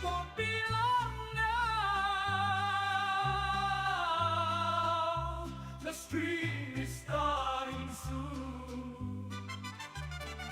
won't be long now. The stream is starting soon.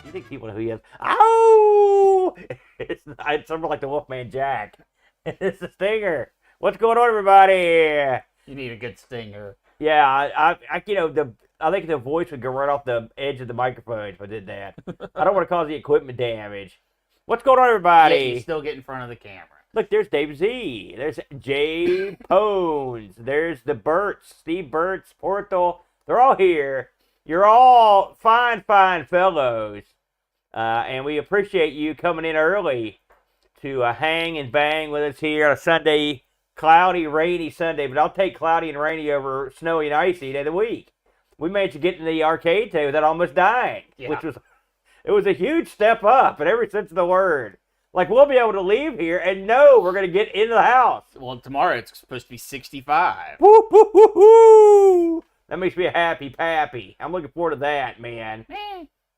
You think people know who he is? Oh! It's something like the Wolfman Jack. It's the Stinger. What's going on, everybody? You need a good stinger. Yeah, I think the voice would go right off the edge of the microphone if I did that. I don't want to cause the equipment damage. What's going on, everybody? Yeah, you still get in front of the camera. Look, there's Dave Z. There's Jay Pones. There's the Burts, Steve Burts, Portal. They're all here. You're all fine fellows. And we appreciate you coming in early to hang and bang with us here on a Sunday, cloudy, rainy Sunday. But I'll take cloudy and rainy over snowy and icy day of the week. We managed to get in the arcade today without almost dying, which was a huge step up in every sense of the word. Like, we'll be able to leave here and know we're going to get into the house. Well, tomorrow it's supposed to be 65. Woo, woo, woo, woo. That makes me a happy pappy. I'm looking forward to that, man.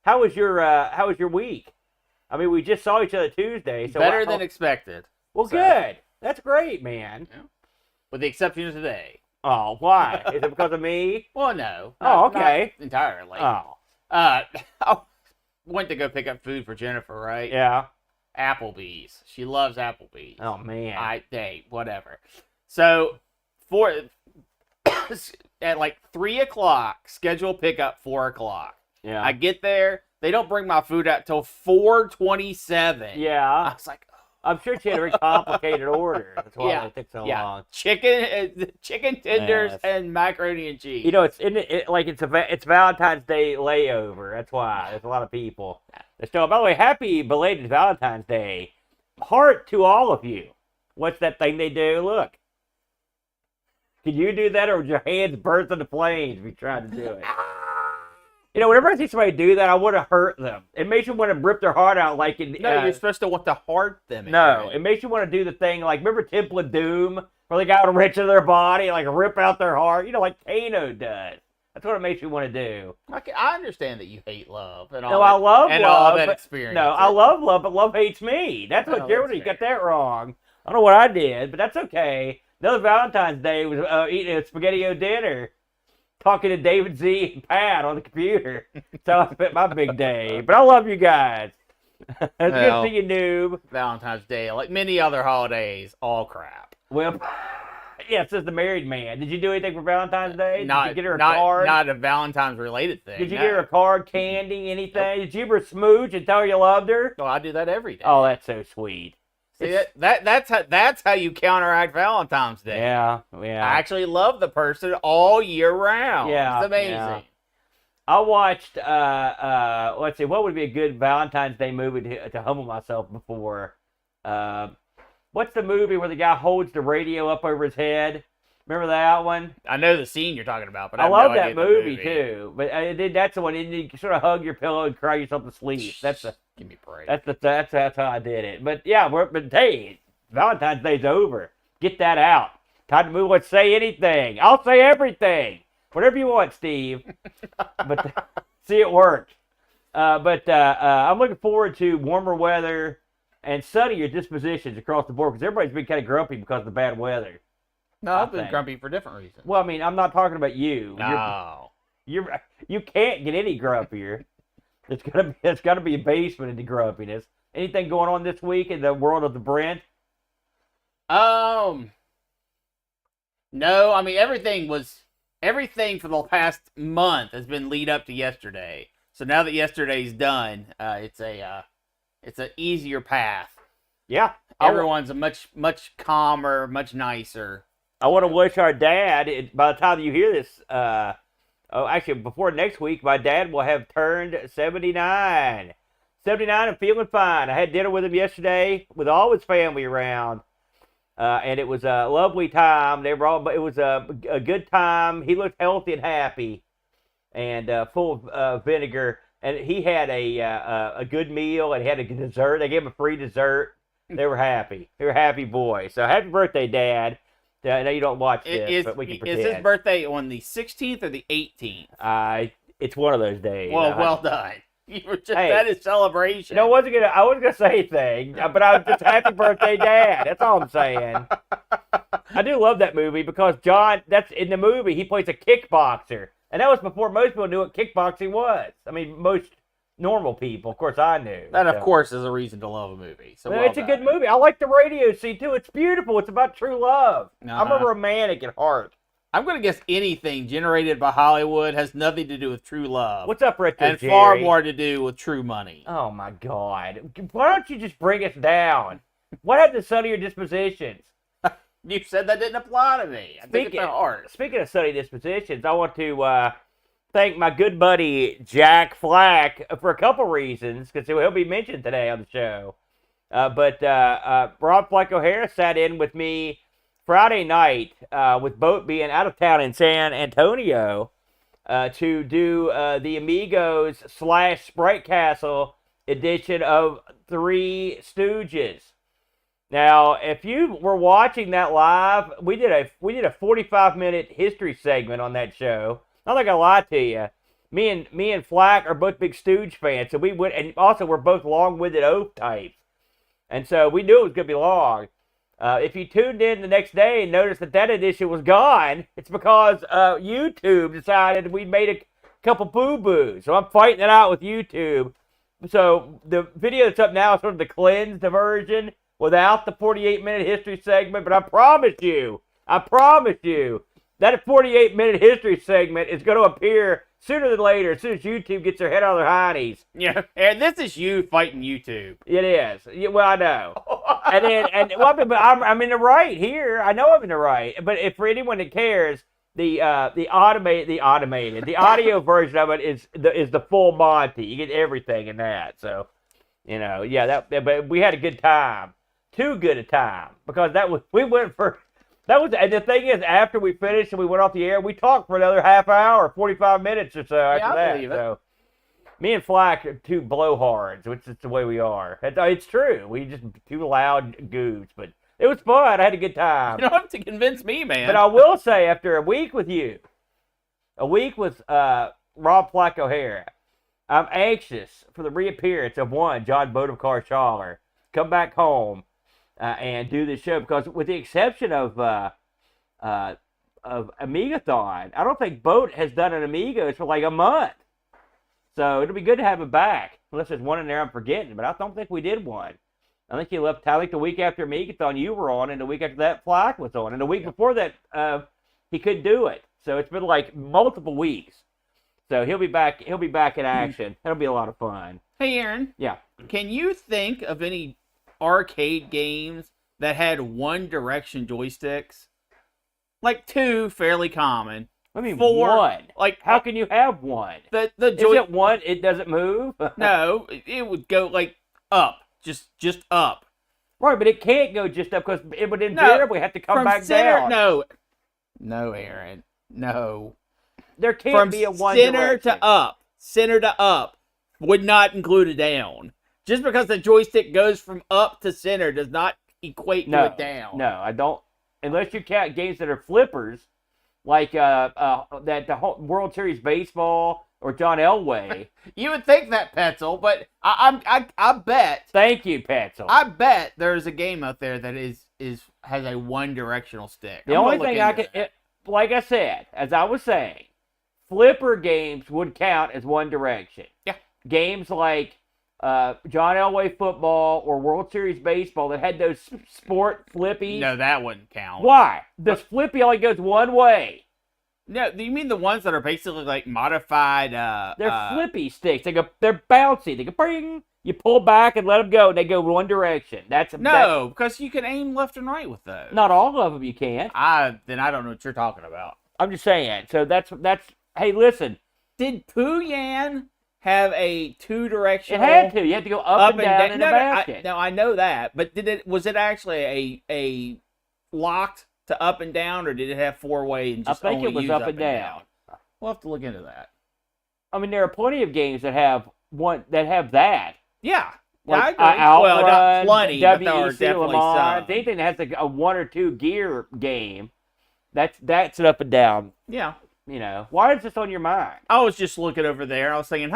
How was your week? I mean, we just saw each other Tuesday. So Better than expected. Well, good. That's great, man. Yeah. With the exception of today. Oh, why? Is it because of me? Well, no. Oh, okay. Not entirely. Oh. I went to go pick up food for Jennifer, right? Yeah. Applebee's. She loves Applebee's. Oh, man. Whatever. So, at like 3 o'clock, scheduled pickup 4 o'clock. Yeah. I get there. They don't bring my food out till 4:27. Yeah. I was like, I'm sure she had a very complicated order. That's why it took so long. Chicken tenders Yes. and macaroni and cheese. You know, it's Valentine's Day layover. That's why there's a lot of people. So, by the way, happy belated Valentine's Day. Heart to all of you. What's that thing they do? Look. Can you do that, or would your hands burst into flames if you tried to do it? You know, whenever I see somebody do that, I want to hurt them. It makes you want to rip their heart out like in... No, you're supposed to want to heart them. No, it makes you want to do the thing like, remember Temple of Doom? Where the guy would wrench into their body, like rip out their heart? You know, like Kano does. That's what it makes you want to do. I understand that you hate love. And all No, I love and love. all that but, experience. no, I love love, but love hates me. That's what Jeremy got that wrong. I don't know what I did, but that's okay. Another Valentine's Day was eating a spaghetti-o dinner. Talking to David Z and Pat on the computer. So I spent my big day. But I love you guys. It's good to see you, noob. Valentine's Day, like many other holidays, all crap. Well, yeah, it says the married man. Did you do anything for Valentine's Day? Did you get her a not, card? Not a Valentine's related thing. Did you get her a card, candy, anything? Did you ever smooch and tell her you loved her? No, I do that every day. Oh, that's so sweet. See, that's how you counteract Valentine's Day. Yeah. I actually love the person all year round. Yeah, It's amazing. yeah. I watched, let's see, what would be a good Valentine's Day movie to humble myself before? What's the movie where the guy holds the radio up over his head? Remember that one? I know the scene you're talking about, but I have love no that idea the movie too. But that's the one. You sort of hug your pillow and cry yourself to sleep. Give me a break. That's how I did it. But yeah, but hey, Valentine's Day's over. Get that out. Time to move on. Say anything. I'll say everything. Whatever you want, Steve. But see it work. I'm looking forward to warmer weather and sunnier dispositions across the board because everybody's been kind of grumpy because of the bad weather. No, I've been grumpy for different reasons. Well, I mean, I'm not talking about you. No. You can't get any grumpier. It's gotta be a basement in the grumpiness. Anything going on this week in the world of the Brent? No, I mean everything for the past month has been lead up to yesterday. So now that yesterday's done, it's an easier path. Yeah. Everyone's a much calmer, much nicer. I want to wish our dad, by the time you hear this, actually before next week, my dad will have turned 79. 79 and feeling fine. I had dinner with him yesterday with all his family around. And it was a lovely time. It was a good time. He looked healthy and happy and full of vinegar. And he had a good meal and he had a good dessert. They gave him a free dessert. They were happy. They were happy boys. So happy birthday, Dad. I know you don't watch this, but we can pretend. Is his birthday on the 16th or the 18th? It's one of those days. Well done. You were just Hey, at his celebration. I wasn't gonna say anything, but I was just happy birthday, Dad. That's all I'm saying. I do love that movie because John. That's in the movie. He plays a kickboxer, and that was before most people knew what kickboxing was. I mean, most normal people. Of course, I knew. That, of course, is a reason to love a movie. So Well, well it's a good movie. I like the radio scene too. It's beautiful. It's about true love. I'm a romantic at heart. I'm going to guess anything generated by Hollywood has nothing to do with true love. What's up, Retro and Jerry? far more to do with true money. Oh my God! Why don't you just bring us down? What happened to some of your dispositions? You said that didn't apply to me. I think it's an art. Speaking of sunny dispositions, I want to thank my good buddy Jack Flack for a couple reasons, because he'll be mentioned today on the show. But Rob Flack O'Hara sat in with me Friday night, with Boat being out of town in San Antonio, to do the Amigos / Sprite Castle edition of Three Stooges. Now, if you were watching that live, we did a 45-minute history segment on that show. I'm not gonna lie to you. Me and Flack are both big Stooge fans, so we went, and also we're both long-winded oath types, and so we knew it was gonna be long. If you tuned in the next day and noticed that edition was gone, it's because YouTube decided we made a couple boo-boos. So I'm fighting it out with YouTube. So the video that's up now is sort of the cleansed version without the 48-minute history segment. But I promise you, that 48-minute history segment is going to appear sooner than later, as soon as YouTube gets their head out of their hiney's. Yeah, and this is you fighting YouTube. It is. Yeah, well, I know. I'm in the right here. I know I'm in the right. But if for anyone that cares, the audio version of it is the full Monty. You get everything in that. So, but we had a good time. Too good a time, because and the thing is, after we finished and we went off the air, we talked for another half hour, 45 minutes or so after that. So, me and Flack are two blowhards, which is the way we are. It's true. We just two loud goofs, but it was fun. I had a good time. You don't have to convince me, man. But I will say, after a week with Rob Flack O'Hara, I'm anxious for the reappearance of John Bodekar come back home and do this show, because with the exception of Amigathon, I don't think Boat has done an Amigos for like a month. So it'll be good to have him back, unless there's one in there I'm forgetting. But I don't think we did one. I think he left. I think the week after Amigathon you were on, and the week after that Flack was on, and the week before that he couldn't do it. So it's been like multiple weeks. So he'll be back. He'll be back in action. That'll be a lot of fun. Hey, Aaron. Yeah. Can you think of any arcade games that had One Direction joysticks? Like 2, fairly common. I mean, 4, 1. Like, how can you have 1? The Is it 1? It doesn't move. No, it would go like up, just up. Right, but it can't go just up, because it would invariably have to come back down. No, Aaron, no. There can't be a One center Direction. Center to up would not include a down. Just because the joystick goes from up to center does not equate to a down. No, I don't. Unless you count games that are flippers, like the whole World Series baseball or John Elway. You would think that, Petzel, but I bet. Thank you, Petzel. I bet there's a game out there that has a one-directional stick. The only thing like I said, as I was saying, flipper games would count as One Direction. Yeah. Games like John Elway football or World Series baseball that had those sport flippies. No, that wouldn't count. Why? The flippy only goes one way. No, do you mean the ones that are basically like modified? They're flippy sticks. They're bouncy. They go bring. You pull back and let them go, and they go one direction. Because you can aim left and right with those. Not all of them you can't. Then I don't know what you're talking about. I'm just saying. So that's. Hey, listen. Did Pooh-Yan have a two-directional? It had to. You had to go up and down in the basket. No, I know that. But was it actually a locked to up and down, or did it have four-way and just I think it was up and down. We'll have to look into that. I mean, there are plenty of games that have that. Yeah. Like I agree. Outrun, Not plenty, but there are WEC definitely Lamar. some. Anything that has like a 1 or 2 gear game, that's an up and down. Yeah. Why is this on your mind? I was just looking over there. I was thinking,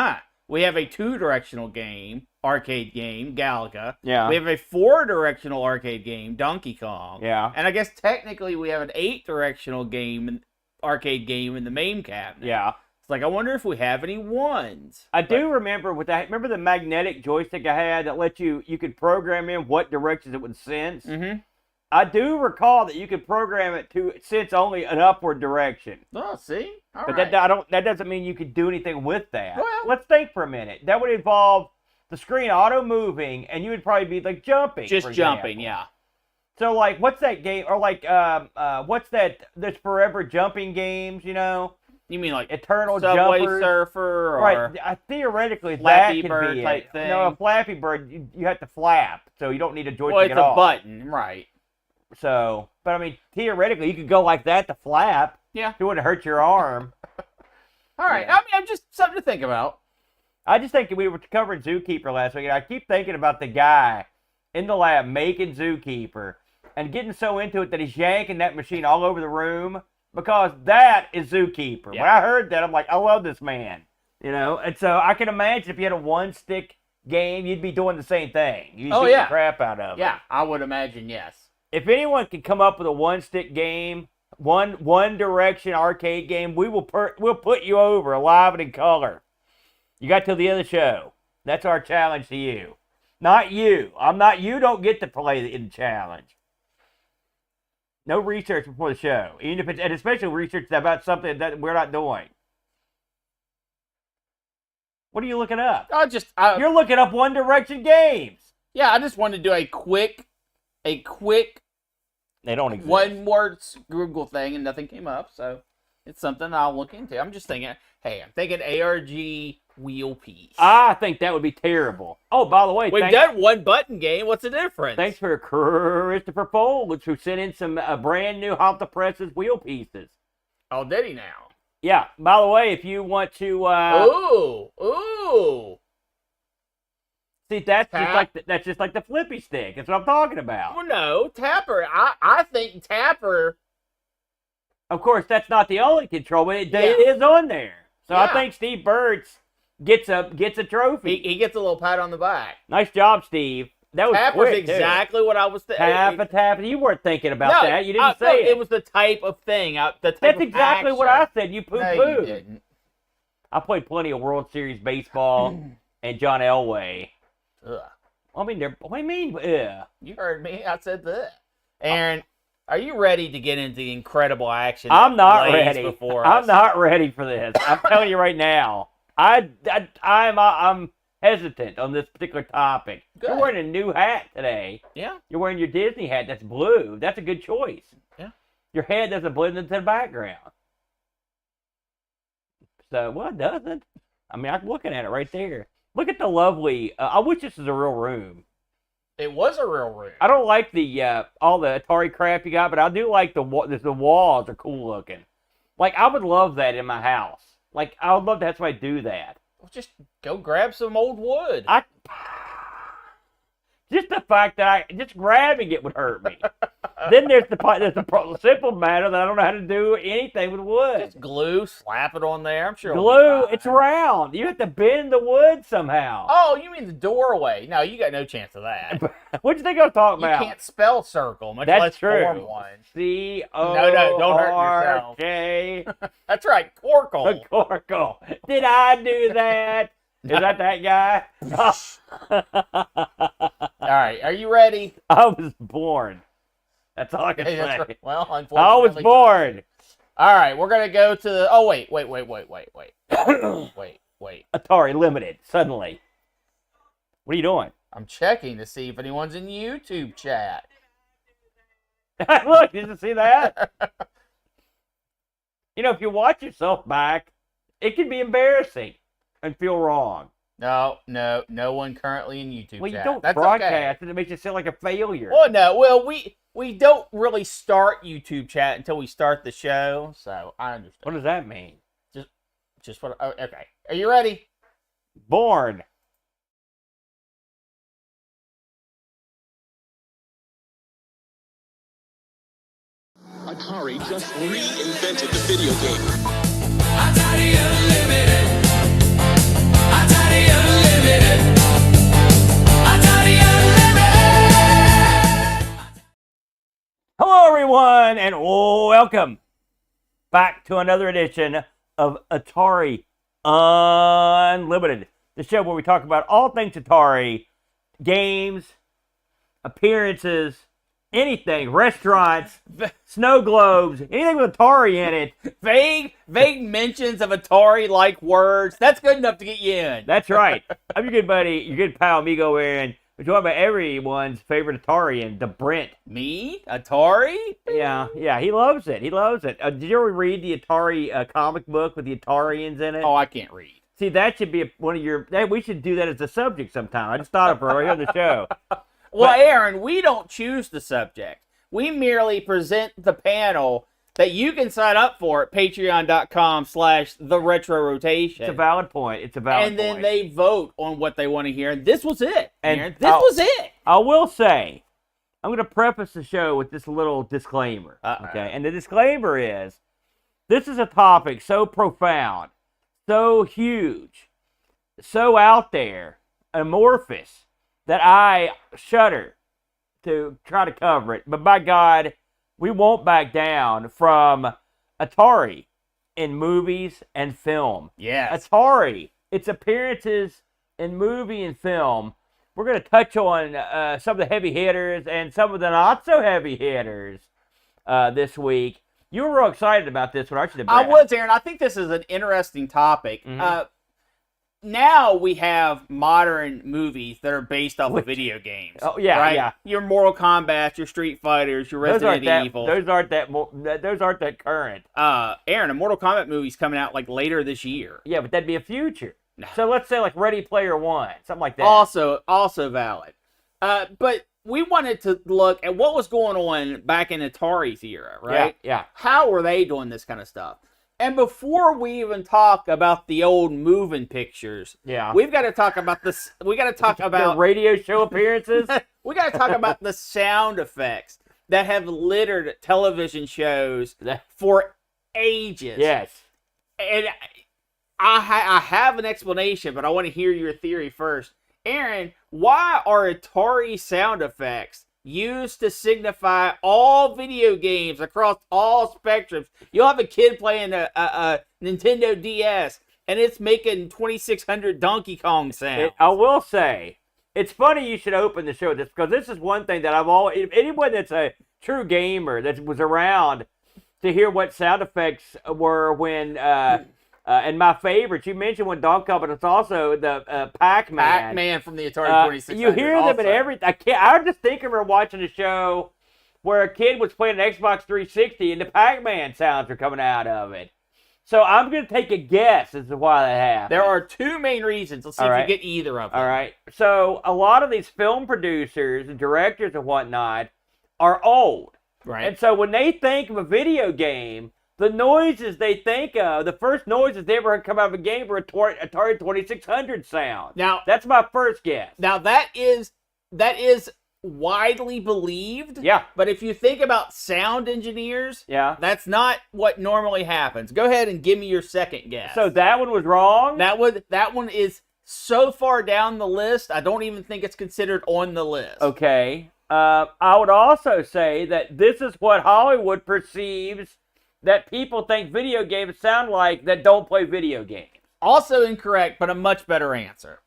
We have a 2-directional game, arcade game, Galaga. Yeah. We have a 4-directional arcade game, Donkey Kong. Yeah. And I guess technically we have an 8-directional game, arcade game in the main cabinet. Yeah. It's like, I wonder if we have any ones. I do remember with that. Remember the magnetic joystick I had that let you could program in what directions it would sense? Mm-hmm. I do recall that you could program it to sense only an upward direction. Oh, see? All But right. that doesn't mean you could do anything with that. Well- Let's think for a minute. That would involve the screen auto moving, and you would probably be like jumping. Just for jumping, example. yeah. So like, what's that game? Or like, what's that? There's forever jumping games, you know? You mean like Eternal Subway Jumpers. Surfer or Right. Theoretically, Flappy that could Bird be type it. thing? No, a Flappy Bird, you have to flap, so you don't need a joystick well, it's at a all. button, right? So, but I mean, theoretically, you could go like that to flap. Yeah. It wouldn't hurt your arm. All right. Yeah. I mean, I'm just something to think about. I just think we were covering Zookeeper last week, and I keep thinking about the guy in the lab making Zookeeper and getting so into it that he's yanking that machine all over the room because that is Zookeeper. Yeah. When I heard that, I'm like, I love this man. You know, and so I can imagine if you had a one-stick game, you'd be doing the same thing. You'd beat the crap out of it. Yeah, I would imagine, yes. If anyone can come up with a one-stick game, one direction arcade game, we'll put you over alive and in color. You got till the end of the show. That's our challenge to you. Not you. You don't get to play in the challenge. No research before the show. Even if it's, and especially research about something that we're not doing. What are you looking up? You're looking up One Direction games. Yeah, I just wanted to do a quick They don't exist. one-word Google thing, and nothing came up, so it's something I'll look into. I'm just thinking, I'm thinking ARG wheel piece. I think that would be terrible. Oh, by the way, We've done one-button game. What's the difference? Thanks for Christopher Folds, who sent in some brand new Hot the Presses wheel pieces. Oh, did he now? Yeah. By the way, if you want to, Ooh. see, that's just like the flippy stick. That's what I'm talking about. Well, no, Tapper. I think Tapper. Of course, that's not the only control, but it is on there. So I think Steve Birds gets a trophy. He gets a little pat on the back. Nice job, Steve. That was Tapper's quick, exactly what I was thinking. Tap. You weren't thinking about that. You didn't say it. It was the type of thing. That's exactly what I said. You poo-pooed. No, you didn't. I played plenty of World Series baseball and John Elway. Ugh. I mean, what do you mean? Ugh. You heard me. I said that. Aaron, are you ready to get into the incredible action? I'm not that lays ready. Before I'm us? not ready for this. I'm telling you right now. I'm hesitant on this particular topic. Good. You're wearing a new hat today. Yeah. You're wearing your Disney hat. That's blue. That's a good choice. Yeah. Your head doesn't blend into the background. So, well, it doesn't. I mean, I'm looking at it right there. Look at the lovely. I wish this was a real room. It was a real room. I don't like the all the Atari crap you got, but I do like the walls are cool looking. Like, I would love that in my house. Like, I would love to have somebody do that. Well, just go grab some old wood. Just the fact that just grabbing it would hurt me. Then there's the simple matter that I don't know how to do anything with wood. Just glue, slap it on there. I'm sure. Glue, it's round. You have to bend the wood somehow. Oh, you mean the doorway? No, you got no chance of that. What'd you think I was talking about? You can't spell circle, much That's less true. form one. C-O-R-K. Don't hurt yourself. That's right, Corkle. Corkle. Did I do that? Is that guy? All right, are you ready? I was born. That's all I can Hey, say. that's right. Well, unfortunately. I was born. All right, we're going to go to the... Oh, wait. Wait. Atari Limited, suddenly. What are you doing? I'm checking to see if anyone's in YouTube chat. Look, did you see that? You know, if you watch yourself back, it can be embarrassing and feel wrong. No one currently in YouTube Well, chat. you don't That's broadcast okay. and it makes you sound like a failure. Well, no. Well, we don't really start YouTube chat until we start the show, so I understand. What does that mean? Just what? Oh, okay. Are you ready? Born. Atari just reinvented the video game. Atari Unlimited. Atari everyone, and welcome back to another edition of Atari Unlimited, the show where we talk about all things Atari, games, appearances, anything, restaurants, snow globes, anything with Atari in it. Vague mentions of Atari-like words. That's good enough to get you in. That's right. I'm your good buddy, your good pal, Amigo Aaron. We're joined by everyone's favorite Atarian, the Brent. Me? Atari? Yeah, he loves it. Did you ever read the Atari comic book with the Atarians in it? Oh, I can't read. See, that should be one of your... we should do that as a subject sometime. I just thought of it right here on the show. Well, Aaron, we don't choose the subject. We merely present the panel that you can sign up for at patreon.com/theretrorotation. It's a valid point. And then they vote on what they want to hear. And this was it, Aaron. This was it. I will say, I'm going to preface the show with this little disclaimer. Okay? And the disclaimer is, this is a topic so profound, so huge, so out there, amorphous, that I shudder to try to cover it. But by God, we won't back down from Atari in movies and film. Yes. Atari, its appearances in movie and film. We're going to touch on some of the heavy hitters and some of the not so heavy hitters this week. You were real excited about this one, aren't you, Brad? I was, Aaron. I think this is an interesting topic. Mm-hmm. Now we have modern movies that are based off of video games. Oh yeah, right? yeah. Your Mortal Kombat, your Street Fighters, your Resident Evil. Those aren't that current. Aaron, a Mortal Kombat movie's coming out like later this year. Yeah, but that'd be a future. So let's say like Ready Player One, something like that. Also valid. But we wanted to look at what was going on back in Atari's era, right? Yeah. How were they doing this kind of stuff? And before we even talk about the old moving pictures, we've got to talk about this. We got to talk about the radio show appearances. We got to talk about the sound effects that have littered television shows for ages. Yes. And I have an explanation, but I want to hear your theory first. Aaron, why are Atari sound effects used to signify all video games across all spectrums? You'll have a kid playing a Nintendo DS, and it's making 2600 Donkey Kong sounds. I will say, it's funny you should open the show with this, because this is one thing that I've always... Anyone that's a true gamer that was around to hear what sound effects were when... and my favorites, you mentioned when Donkey Kong, but it's also the Pac-Man. Pac-Man from the Atari 2600. You hear them in everything. I just think I remember watching a show where a kid was playing an Xbox 360 and the Pac-Man sounds are coming out of it. So I'm going to take a guess as to why that happened. There are two main reasons. Let's see if you get either of them. All right. So a lot of these film producers and directors and whatnot are old. Right. And so when they think of a video game, the noises they think of, the first noises they ever heard come out of a game were Atari 2600 sound. Now, that's my first guess. Now that is widely believed. Yeah. But if you think about sound engineers, that's not what normally happens. Go ahead and give me your second guess. So that one was wrong? That one is so far down the list, I don't even think it's considered on the list. Okay. I would also say that this is what Hollywood perceives that people think video games sound like that don't play video games. Also incorrect, but a much better answer.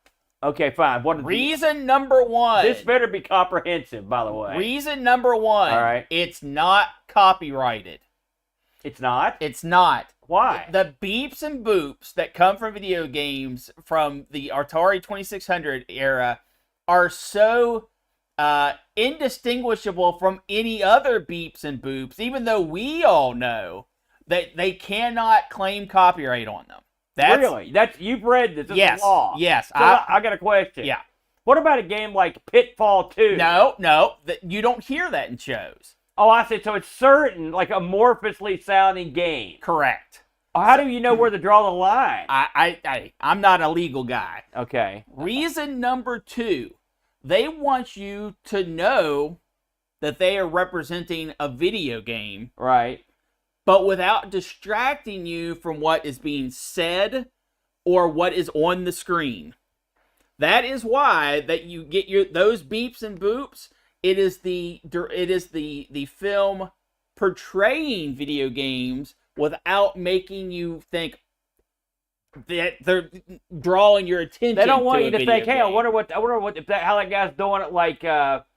Okay, fine. Reason number one. This better be comprehensive, by the way. Reason number one. All right. It's not copyrighted. It's not? It's not. Why? The beeps and boops that come from video games from the Atari 2600 era are so indistinguishable from any other beeps and boops, even though we all know that they cannot claim copyright on them. Really? You've read this. This is law. Yes. So I got a question. Yeah. What about a game like Pitfall 2? No. You don't hear that in shows. Oh, I see. So it's certain, like amorphously sounding game. Correct. How do you know where to draw the line? I'm not a legal guy. Okay. Reason number two. They want you to know that they are representing a video game. Right. But without distracting you from what is being said or what is on the screen. That is why that you get those beeps and boops. It is the film portraying video games without making you think that they're drawing your attention. They don't want to you a to video think, hey, I game. wonder what how that guy's doing it like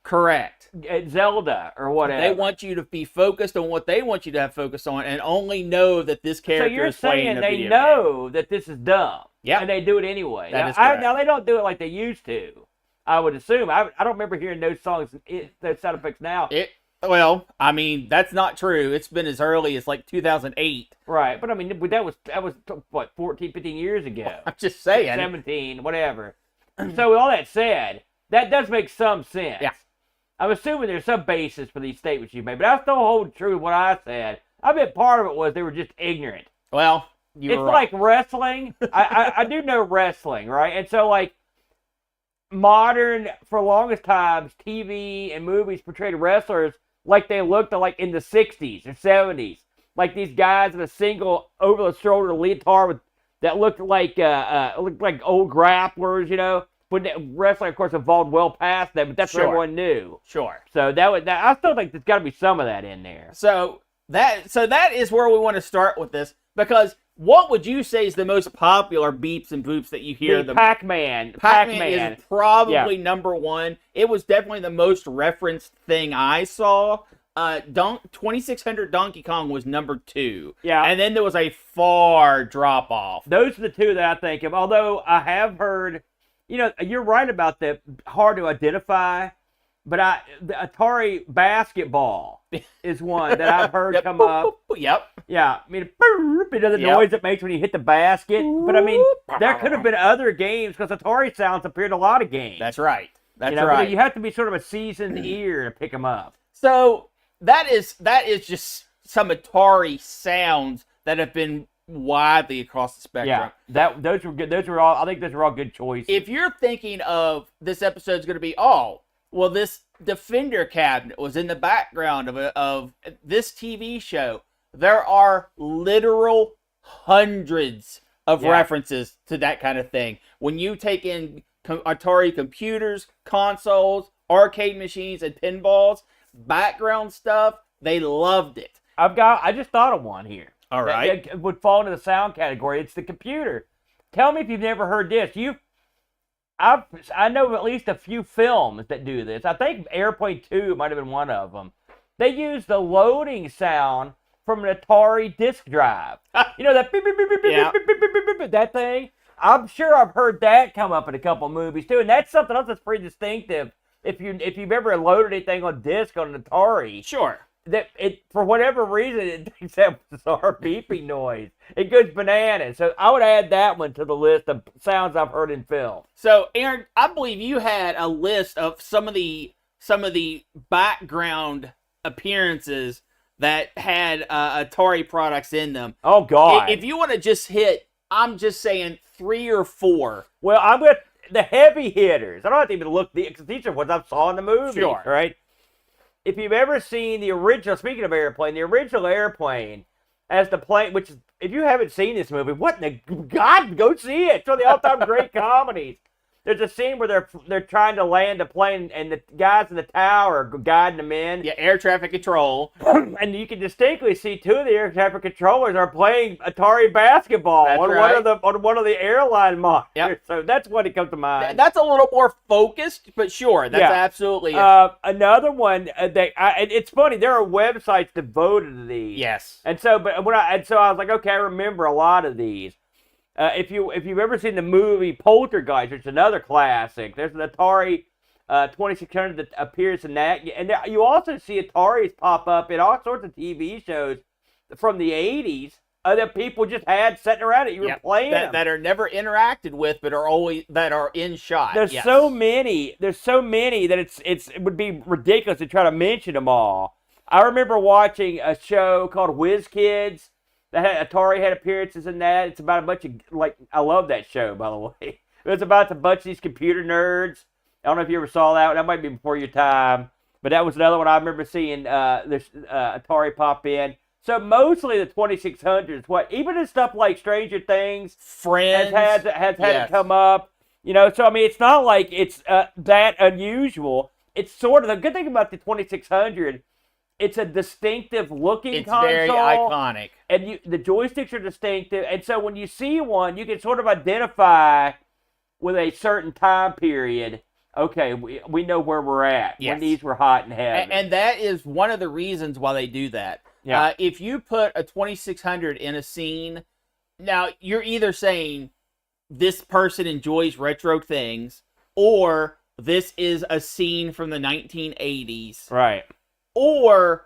Correct. Zelda or whatever. They want you to be focused on what they want you to have focused on, and only know that this character So you're is playing saying a they video know that this is dumb, Yep. and they do it anyway. That Now, is correct. now they don't do it like they used to. I would assume. I don't remember hearing those songs, those sound effects now. Well, I mean, that's not true. It's been as early as like 2008. Right, but I mean, that was what 14, 15 years ago. I'm just saying. 17, whatever. So with all that said, that does make some sense. Yeah. I'm assuming there's some basis for these statements you made, but I still hold true to what I said. I bet part of it was they were just ignorant. Well, It's like wrestling. I do know wrestling, right? And so, like, modern, for longest times, TV and movies portrayed wrestlers like they looked like in the 60s or 70s. Like these guys in a single over-the-shoulder leotard that looked like old grapplers, you know. But wrestling, of course, evolved well past that, but that's what everyone knew. Sure. So I still think there's got to be some of that in there. So that is where we want to start with this, because what would you say is the most popular beeps and boops that you hear? Pac-Man. Pac-Man is probably number one. It was definitely the most referenced thing I saw. 2600 Donkey Kong was number 2. Yeah. And then there was a far drop off. Those are the two that I think of. Although I have heard, you know, you're right about the hard to identify, but the Atari basketball is one that I've heard come up. Yep. Yeah, I mean, it does the noise it makes when you hit the basket. But I mean, there could have been other games because Atari sounds appeared in a lot of games. That's right. That's you know, right. But you have to be sort of a seasoned ear to pick them up. So that is just some Atari sounds that have been widely across the spectrum. Yeah, those were good. Those were all. I think those were all good choices. If you're thinking of this episode's going to be, well, this Defender cabinet was in the background of this TV show, there are literal hundreds of references to that kind of thing. When you take in Atari computers, consoles, arcade machines, and pinballs, background stuff, they loved it. I just thought of one here. All right. That would fall into the sound category. It's the computer. Tell me if you've never heard this. I know of at least a few films that do this. I think Airplane 2 might have been one of them. They use the loading sound from an Atari disk drive. You know, that beep, beep, beep, beep, beep, beep, beep, beep, beep, beep, that thing? I'm sure I've heard that come up in a couple of movies, too. And that's something else that's pretty distinctive. If you've ever loaded anything on disc on an Atari. Sure. That it, for whatever reason, it makes that bizarre beeping noise. It goes bananas. So I would add that one to the list of sounds I've heard in film. So, Aaron, I believe you had a list of some of the background appearances that had Atari products in them. Oh God! If you want to just hit, I'm just saying 3 or 4. Well, I'm with the heavy hitters. I don't have to even look because these are ones I saw in the movie. Sure. Right. If you've ever seen the original, speaking of Airplane, the original Airplane, as the plane, which is, if you haven't seen this movie, what in the God, go see it. It's one of the all-time great comedies. There's a scene where they're trying to land a plane, and the guys in the tower are guiding them in. Yeah, air traffic control. And you can distinctly see 2 of the air traffic controllers are playing Atari basketball That's on right. one of the airline monitors. Yep. So that's what comes to mind. That's a little more focused, but sure, that's absolutely another one it's funny. There are websites devoted to these. yes. And so, I was like, okay, I remember a lot of these. If you've ever seen the movie Poltergeist, it's another classic. There's an Atari 2600 that appears in that, and you also see Ataris pop up in all sorts of TV shows from the 80s that people just had sitting around it. You were playing them. That are never interacted with, but are in shot. There's so many. There's so many that it would be ridiculous to try to mention them all. I remember watching a show called Whiz Kids. Atari had appearances in that. It's about a bunch of, I love that show, by the way. It was about a bunch of these computer nerds. I don't know if you ever saw that one. That might be before your time. But that was another one I remember seeing this Atari pop in. So mostly the 2600s. Even in stuff like Stranger Things, Friends has had it come up. You know, so I mean, it's not like it's that unusual. It's sort of the good thing about the 2600 it's a distinctive looking It's console. very iconic. And the joysticks are distinctive. And so when you see one, you can sort of identify with a certain time period. Okay, we know where we're at when these were hot and heavy. And that is one of the reasons why they do that. Yeah. If you put a 2600 in a scene, now you're either saying this person enjoys retro things, or this is a scene from the 1980s. Right. Or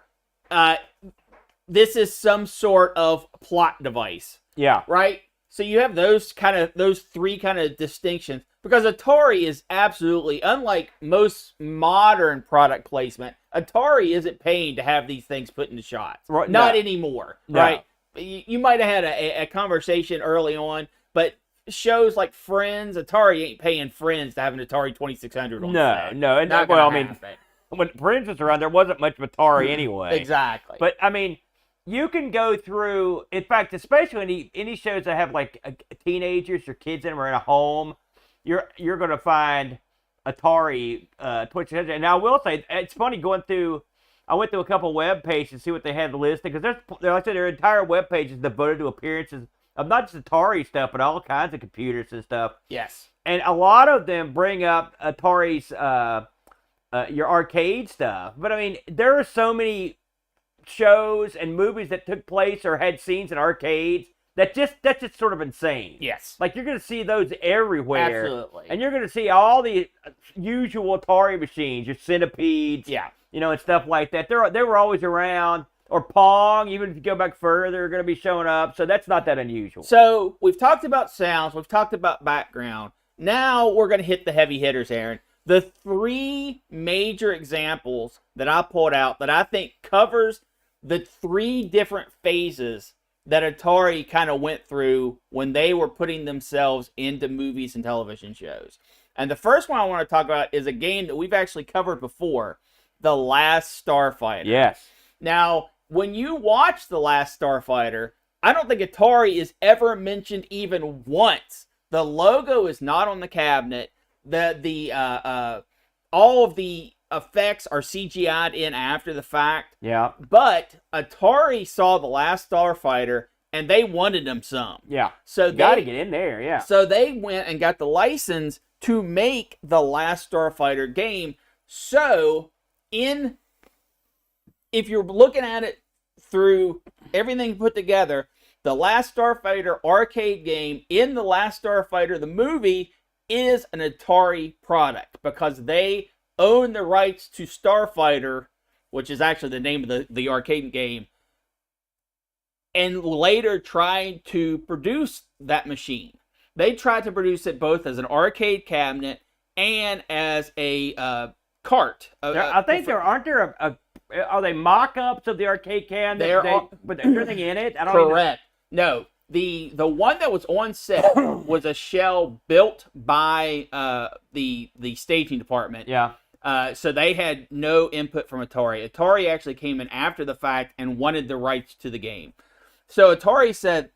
this is some sort of plot device. Yeah. Right? So you have those three kind of distinctions, because Atari is absolutely, unlike most modern product placement, Atari isn't paying to have these things put into shots. Right, Not no. anymore. No. Right? You might have had a conversation early on, but shows like Friends, Atari ain't paying Friends to have an Atari 2600 on set. No. And Not well, gonna I mean, happen. when Friends was around, there wasn't much of Atari anyway. Exactly. But I mean, you can go through. In fact, especially any shows that have like teenagers or kids in them or in a home, you're going to find Atari 2600. And I will say, it's funny going through. I went through a couple web pages to see what they had listed, because like I said, their entire web page is devoted to appearances of not just Atari stuff, but all kinds of computers and stuff. Yes. And a lot of them bring up Atari's your arcade stuff. But I mean, there are so many shows and movies that took place or had scenes in arcades that's just sort of insane. Yes. Like, you're going to see those everywhere. Absolutely. And you're going to see all the usual Atari machines, your centipedes, Yeah. and stuff like that. They were always around. Or Pong, even if you go back further, are going to be showing up. So that's not that unusual. So we've talked about sounds. We've talked about background. Now we're going to hit the heavy hitters, Aaron. The three major examples that I pulled out that I think covers the three different phases that Atari kind of went through when they were putting themselves into movies and television shows. And the first one I want to talk about is a game that we've actually covered before, The Last Starfighter. Yes. Now, when you watch The Last Starfighter, I don't think Atari is ever mentioned even once. The logo is not on the cabinet. All of the effects are CGI'd in after the fact. Yeah. But Atari saw The Last Starfighter, and they wanted them some. Yeah. So they got to get in there, yeah. So they went and got the license to make The Last Starfighter game. So, if you're looking at it through everything put together, The Last Starfighter arcade game in The Last Starfighter, the movie, is an Atari product, because they own the rights to Starfighter, which is actually the name of the arcade game, and later tried to produce that machine. They tried to produce it both as an arcade cabinet and as a cart. I think aren't there are they mock-ups of the arcade cabinet with everything in it? I don't correct. No, the one that was on set was a shell built by the staging department. Yeah. So they had no input from Atari. Atari actually came in after the fact and wanted the rights to the game. So Atari said,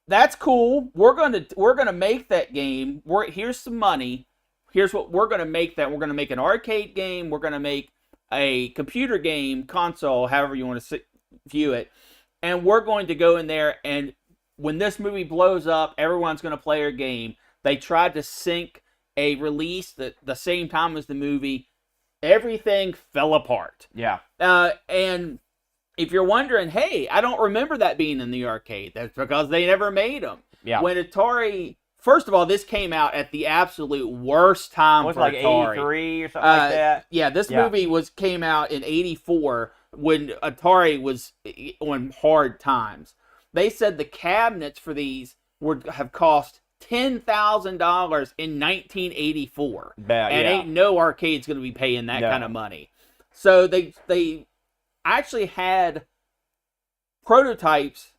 "That's cool. We're gonna make that game. Here's some money. Here's what we're gonna make. We're gonna make an arcade game. We're gonna make a computer game, console, however you want to view it, and we're going to go in there, and when this movie blows up, everyone's going to play our game." They tried to sync a release at the same time as the movie. Everything fell apart. Yeah. And if you're wondering, hey, I don't remember that being in the arcade, that's because they never made them. Yeah. When Atari... First of all, this came out at the absolute worst time for like Atari. 83 or something like that? Yeah, this movie came out in 84 when Atari was on hard times. They said the cabinets for these would have cost $10,000 in 1984. Ain't no arcade's going to be paying that kind of money. So they actually had prototypes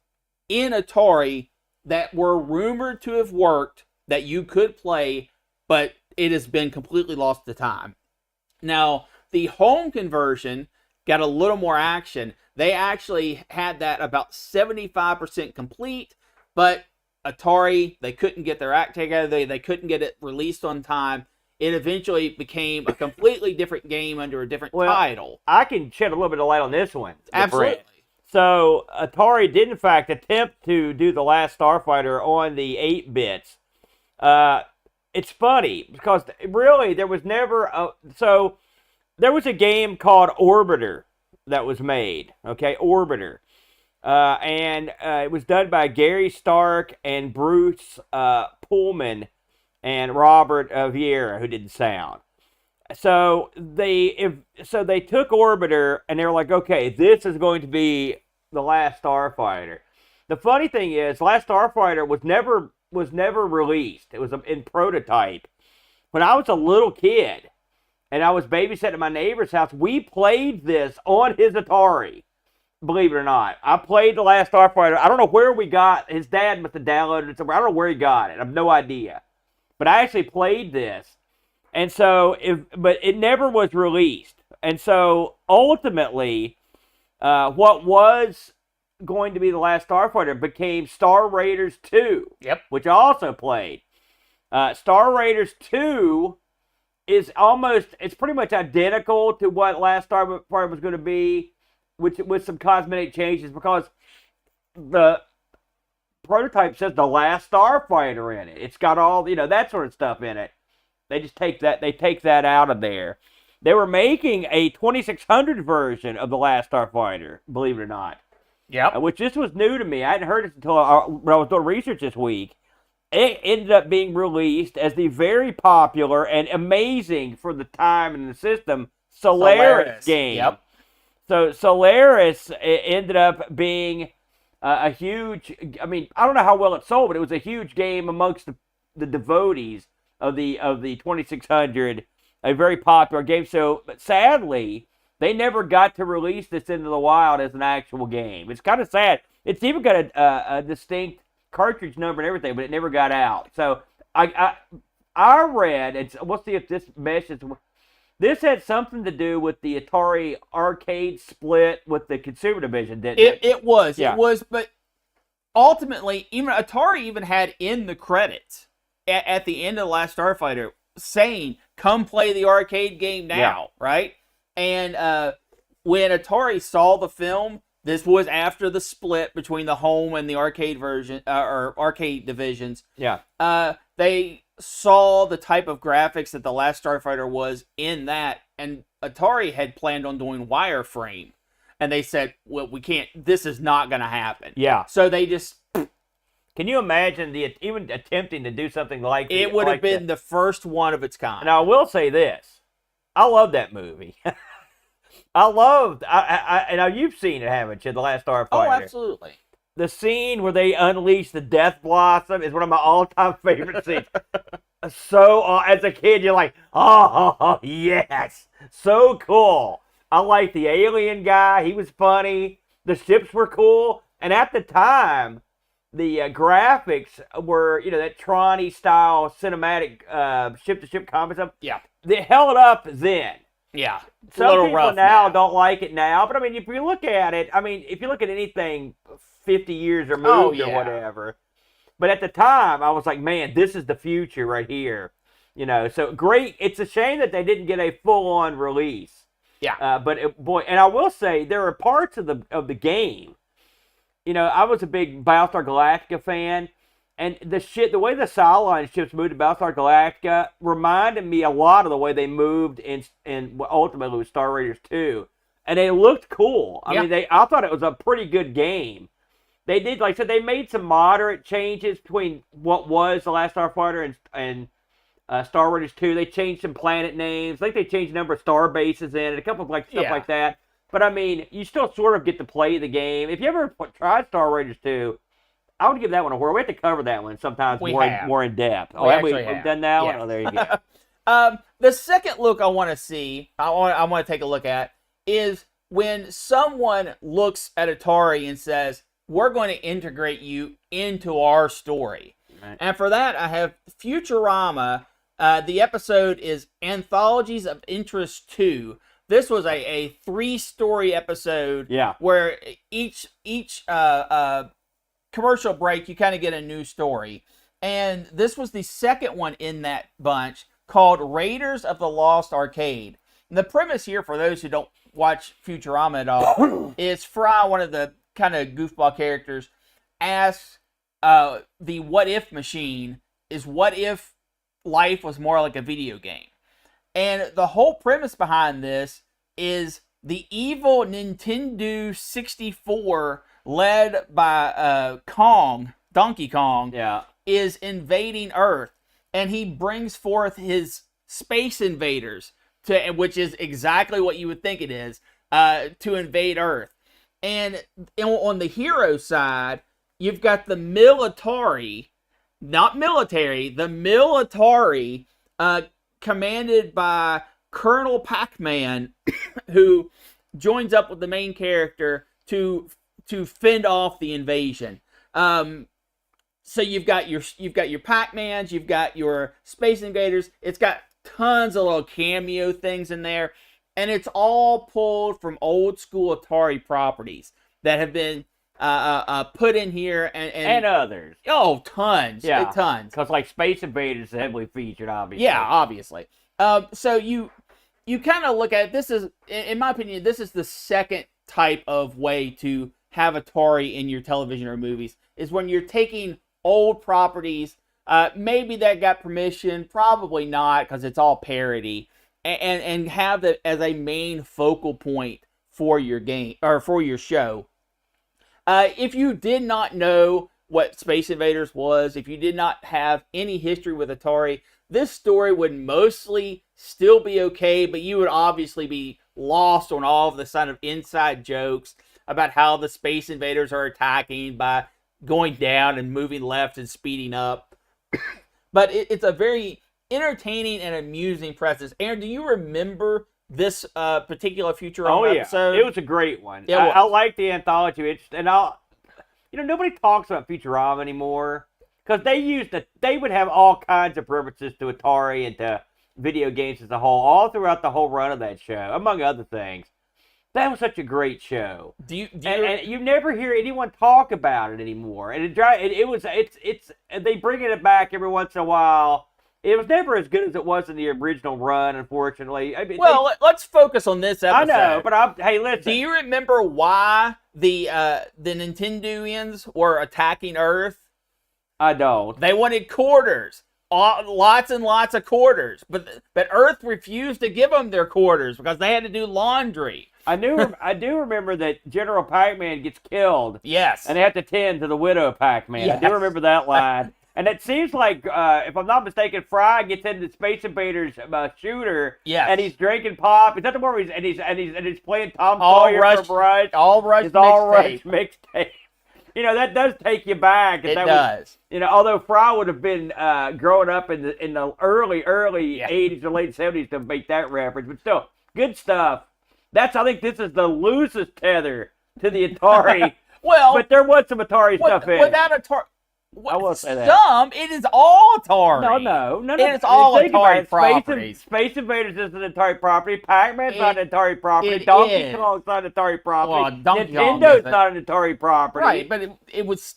in Atari that were rumored to have worked, that you could play, but it has been completely lost to time. Now, the home conversion got a little more action. They actually had that about 75% complete, but Atari, they couldn't get their act together. They couldn't get it released on time. it eventually became a completely different game under a different title. I can shed a little bit of light on this one. Absolutely. So Atari did in fact attempt to do The Last Starfighter on the 8-bits. It's funny because really there was never there was a game called Orbiter that was made. Okay, Orbiter. And it was done by Gary Stark and Bruce Pullman and Robert Vieira, who did the sound. So they took Orbiter and they were like, okay, this is going to be The Last Starfighter. The funny thing is, Last Starfighter was never released. It was in prototype. When I was a little kid and I was babysitting at my neighbor's house, we played this on his Atari. Believe it or not, I played The Last Starfighter. I don't know where we got. His dad must have downloaded it somewhere. I don't know where he got it. I have no idea. But I actually played this. And so, but it never was released. And so, ultimately, what was going to be The Last Starfighter became Star Raiders 2. Yep. Which I also played. Star Raiders 2 is it's pretty much identical to what Last Starfighter was going to be, with some cosmetic changes, because the prototype says The Last Starfighter in it. It's got all, that sort of stuff in it. They just take that out of there. They were making a 2600 version of The Last Starfighter, believe it or not. Yeah. Which this was new to me. I hadn't heard it until when I was doing research this week. It ended up being released as the very popular and amazing for the time and the system Solaris game. Yep. So Solaris ended up being a huge, I don't know how well it sold, but it was a huge game amongst the devotees of the 2600, a very popular game. So, but sadly, they never got to release this into the wild as an actual game. It's kind of sad. It's even got a distinct cartridge number and everything, but it never got out. So I read, and we'll see if this meshes. This had something to do with the Atari arcade split with the consumer division, didn't it? It was. Yeah. It was, but ultimately, even Atari even had in the credits at the end of The Last Starfighter saying, come play the arcade game now, right? And when Atari saw the film, this was after the split between the home and the arcade version, or arcade divisions. Yeah. They saw the type of graphics that The Last Starfighter was in that, and Atari had planned on doing wireframe. And they said, well, we can't, this is not going to happen. Yeah. So they just... Can you imagine even attempting to do something like that? It would have been the first one of its kind. Now, I will say this. I love that movie. Now you've seen it, haven't you, The Last Starfighter? Oh, absolutely. The scene where they unleash the Death Blossom is one of my all-time favorite scenes. So, as a kid, you're like, oh, yes. So cool. I like the alien guy. He was funny. The ships were cool. And at the time, the graphics were, that Tron-y style cinematic ship-to-ship combat stuff. Yeah. They held up then. Yeah. Some people now don't like it now. But, if you look at it, if you look at anything 50 years removed or whatever. But at the time, I was like, man, this is the future right here. So great. It's a shame that they didn't get a full-on release. Yeah. Boy, and I will say, there are parts of the game. I was a big Battlestar Galactica fan, and the way the Cylon ships moved in Battlestar Galactica reminded me a lot of the way they moved in ultimately with Star Raiders 2. And they looked cool. I thought it was a pretty good game. They did, like I said, they made some moderate changes between what was The Last Starfighter and Star Raiders 2. They changed some planet names. I think they changed a number of star bases in it, a couple of stuff like that. But you still sort of get to play the game. If you ever tried Star Raiders 2, I would give that one a whirl. We have to cover that one sometimes more in depth. We've done that one? Oh, there you go. The second look I want to see, I want to take a look at, is when someone looks at Atari and says, we're going to integrate you into our story. Right. And for that, I have Futurama. The episode is Anthologies of Interest 2. This was a 3-story episode where each commercial break, you kind of get a new story. And this was the second one in that bunch, called Raiders of the Lost Arcade. And the premise here, for those who don't watch Futurama at all, is Fry, one of the kind of goofball characters, asks the what if machine is what if life was more like a video game. And the whole premise behind this is the evil Nintendo 64, led by Donkey Kong, is invading Earth. And he brings forth his Space Invaders, which is exactly what you would think it is, to invade Earth. And on the hero side, you've got the military, not military, the military, commanded by Colonel Pac-Man, who joins up with the main character to fend off the invasion. So you've got your Pac-Mans, you've got your Space Invaders. It's got tons of little cameo things in there, and it's all pulled from old school Atari properties that have been put in here, and others. Oh, tons. Yeah, tons. Because like Space Invaders is heavily featured, obviously. Yeah, obviously. So you kind of look at it, this is, in my opinion, this is the second type of way to have Atari in your television or movies, is when you're taking old properties, maybe that got permission, probably not, because it's all parody, and have that as a main focal point for your game or for your show. If you did not know what Space Invaders was, if you did not have any history with Atari, this story would mostly still be okay, but you would obviously be lost on all of the kind of inside jokes about how the Space Invaders are attacking by going down and moving left and speeding up. But it's a very entertaining and amusing presence. Aaron, do you remember this particular Futurama episode? It was a great one. I like the anthology, and nobody talks about Futurama anymore because they would have all kinds of references to Atari and to video games as a whole, all throughout the whole run of that show, among other things. That was such a great show. And you never hear anyone talk about it anymore. And they bring it back every once in a while. It was never as good as it was in the original run, unfortunately. I mean, let's focus on this episode. I know, but hey, listen. Do you remember why the Nintendoians were attacking Earth? I don't. They wanted quarters. Lots and lots of quarters. But Earth refused to give them their quarters because they had to do laundry. I do remember that General Pac-Man gets killed. Yes. And they have to tend to the widow Pac-Man. Yes. I do remember that line. And it seems like, if I'm not mistaken, Fry gets into the Space Invaders shooter. Yes. And he's drinking pop. Is that the one where he's playing Tom Sawyer for Rush? All Rush mixtape. That does take you back. It does. Although Fry would have been growing up in the early 80s or late 70s to make that reference, but still, good stuff. I think this is the loosest tether to the Atari. But there was some Atari stuff in it. Without Atari, I will say that. It is all Atari. No. It's all Atari properties. Space Invaders is an Atari property. Pac-Man's not an Atari property. Donkey Kong's not an Atari property. Nintendo's not an Atari property. Right, but it was.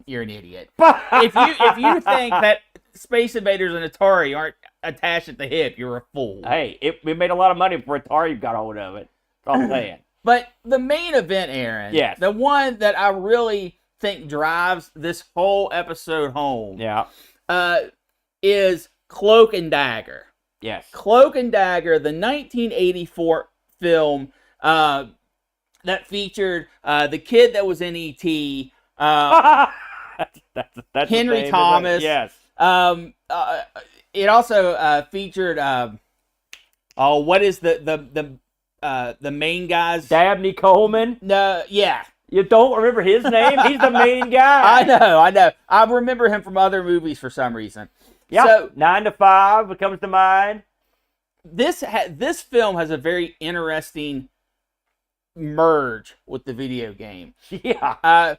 You're an idiot. if you think that Space Invaders and Atari aren't attached at the hip, you're a fool. Hey, we made a lot of money before Atari got hold of it. That's all I'm saying. But the main event, Aaron, yes, the one that I really think drives this whole episode home, is Cloak and Dagger. Yes, Cloak and Dagger, the 1984 film that featured the kid that was in E.T. That's Henry Thomas. Yes. It also featured what is the main guy's Dabney Coleman? No, yeah. You don't remember his name? He's the main guy. I know. I remember him from other movies for some reason. Yeah. So, 9 to 5 comes to mind. This film has a very interesting merge with the video game. Yeah.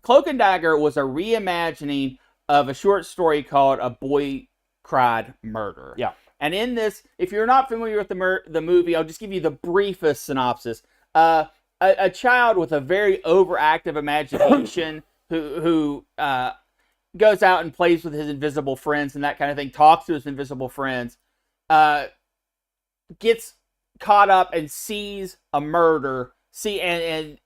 Cloak and Dagger was a reimagining of a short story called A Boy Cried Murder. Yeah. And in this, if you're not familiar with the movie, I'll just give you the briefest synopsis. A child with a very overactive imagination who goes out and plays with his invisible friends and that kind of thing, talks to his invisible friends, gets caught up and sees a murder, and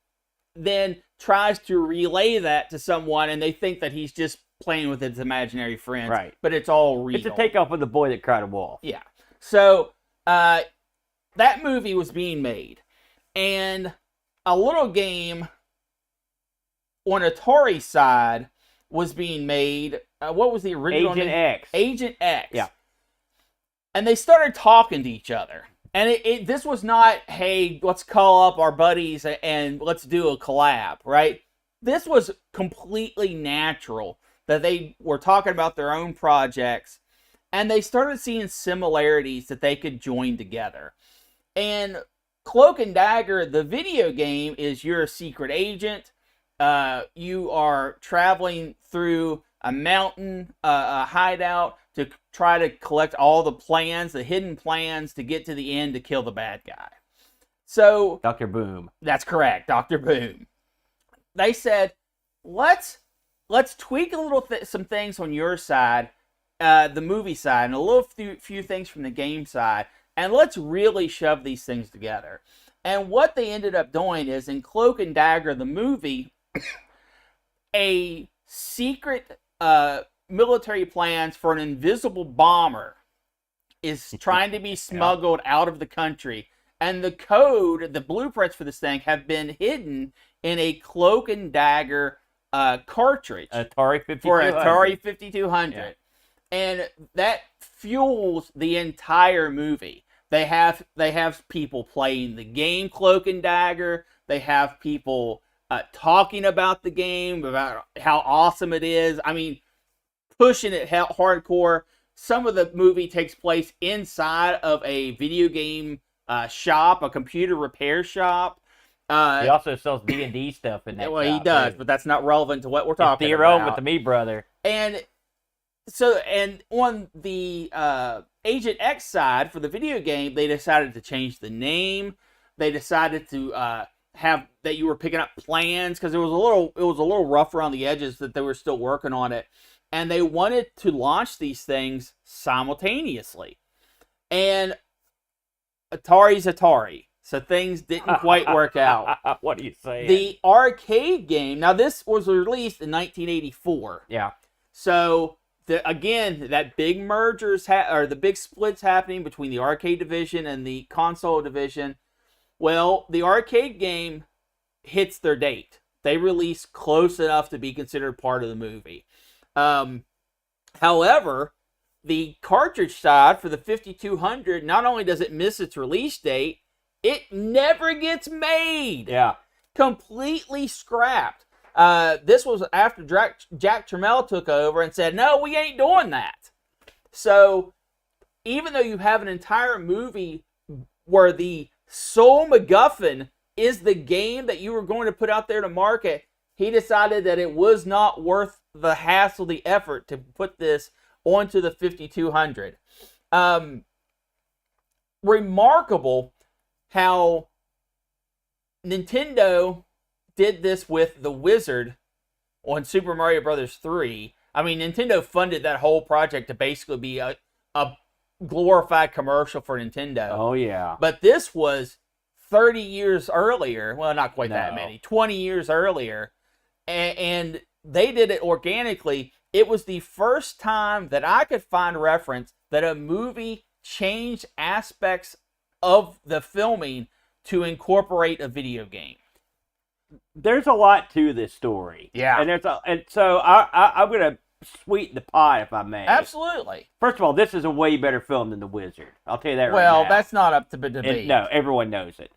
then tries to relay that to someone, and they think that he's just playing with his imaginary friends. Right. But it's all real. It's a takeoff of The Boy That Cried Wolf. Yeah. So, that movie was being made. And a little game on Atari side was being made. What was the original Agent name? X. Agent X. Yeah. And they started talking to each other. And this was not, hey, let's call up our buddies and let's do a collab, right? This was completely natural that they were talking about their own projects, and they started seeing similarities that they could join together. And Cloak and Dagger, the video game, is you're a secret agent. You are traveling through a mountain, a hideout, to try to collect all the plans, the hidden plans, to get to the end to kill the bad guy. So Dr. Boom. That's correct, Dr. Boom. They said, let's tweak a little some things on your side, the movie side, and a little few things from the game side, and let's really shove these things together. And what they ended up doing is, in Cloak and Dagger, the movie, a secret military plans for an invisible bomber is trying to be smuggled out of the country. And the code, the blueprints for this thing, have been hidden in a Cloak and Dagger cartridge Atari 5200. for Atari 5200. Yeah. And that fuels the entire movie. They have people playing the game Cloak and Dagger. They have people talking about the game, about how awesome it is. I mean, pushing it hardcore. Some of the movie takes place inside of a video game shop, a computer repair shop. He also sells D&D stuff in that. Well, shop, he does, too. but that's not relevant to what we're talking It's about. with the me brother. And on the Agent X side for the video game, they decided to change the name. They decided to have that you were picking up plans, because it was a little rough around the edges, that they were still working on it, and they wanted to launch these things simultaneously. And Atari's Atari, so things didn't quite work out. What are you saying? The arcade game, now this was released in 1984. Yeah. So again, that big mergers or the big splits happening between the arcade division and the console division. Well, the arcade game hits their date. They release close enough to be considered part of the movie. However, the cartridge side for the 5200, not only does it miss its release date, it never gets made. Yeah. Completely scrapped. This was after Jack Tramiel took over and said, no, we ain't doing that. So even though you have an entire movie where the sole MacGuffin is the game that you were going to put out there to market, he decided that it was not worth the hassle, the effort to put this onto the 5200. Remarkable how Nintendo did this with the Wizard on Super Mario Bros. 3. I mean, Nintendo funded that whole project to basically be a glorified commercial for Nintendo. Oh, yeah. But this was 30 years earlier. Well, not quite that many. 20 years earlier. And they did it organically. It was the first time that I could find reference that a movie changed aspects of the filming to incorporate a video game. There's a lot to this story. Yeah. And so I'm going to sweeten the pie, if I may. Absolutely. First of all, this is a way better film than The Wizard. I'll tell you that right now. Well, that's not up to debate. No, everyone knows it.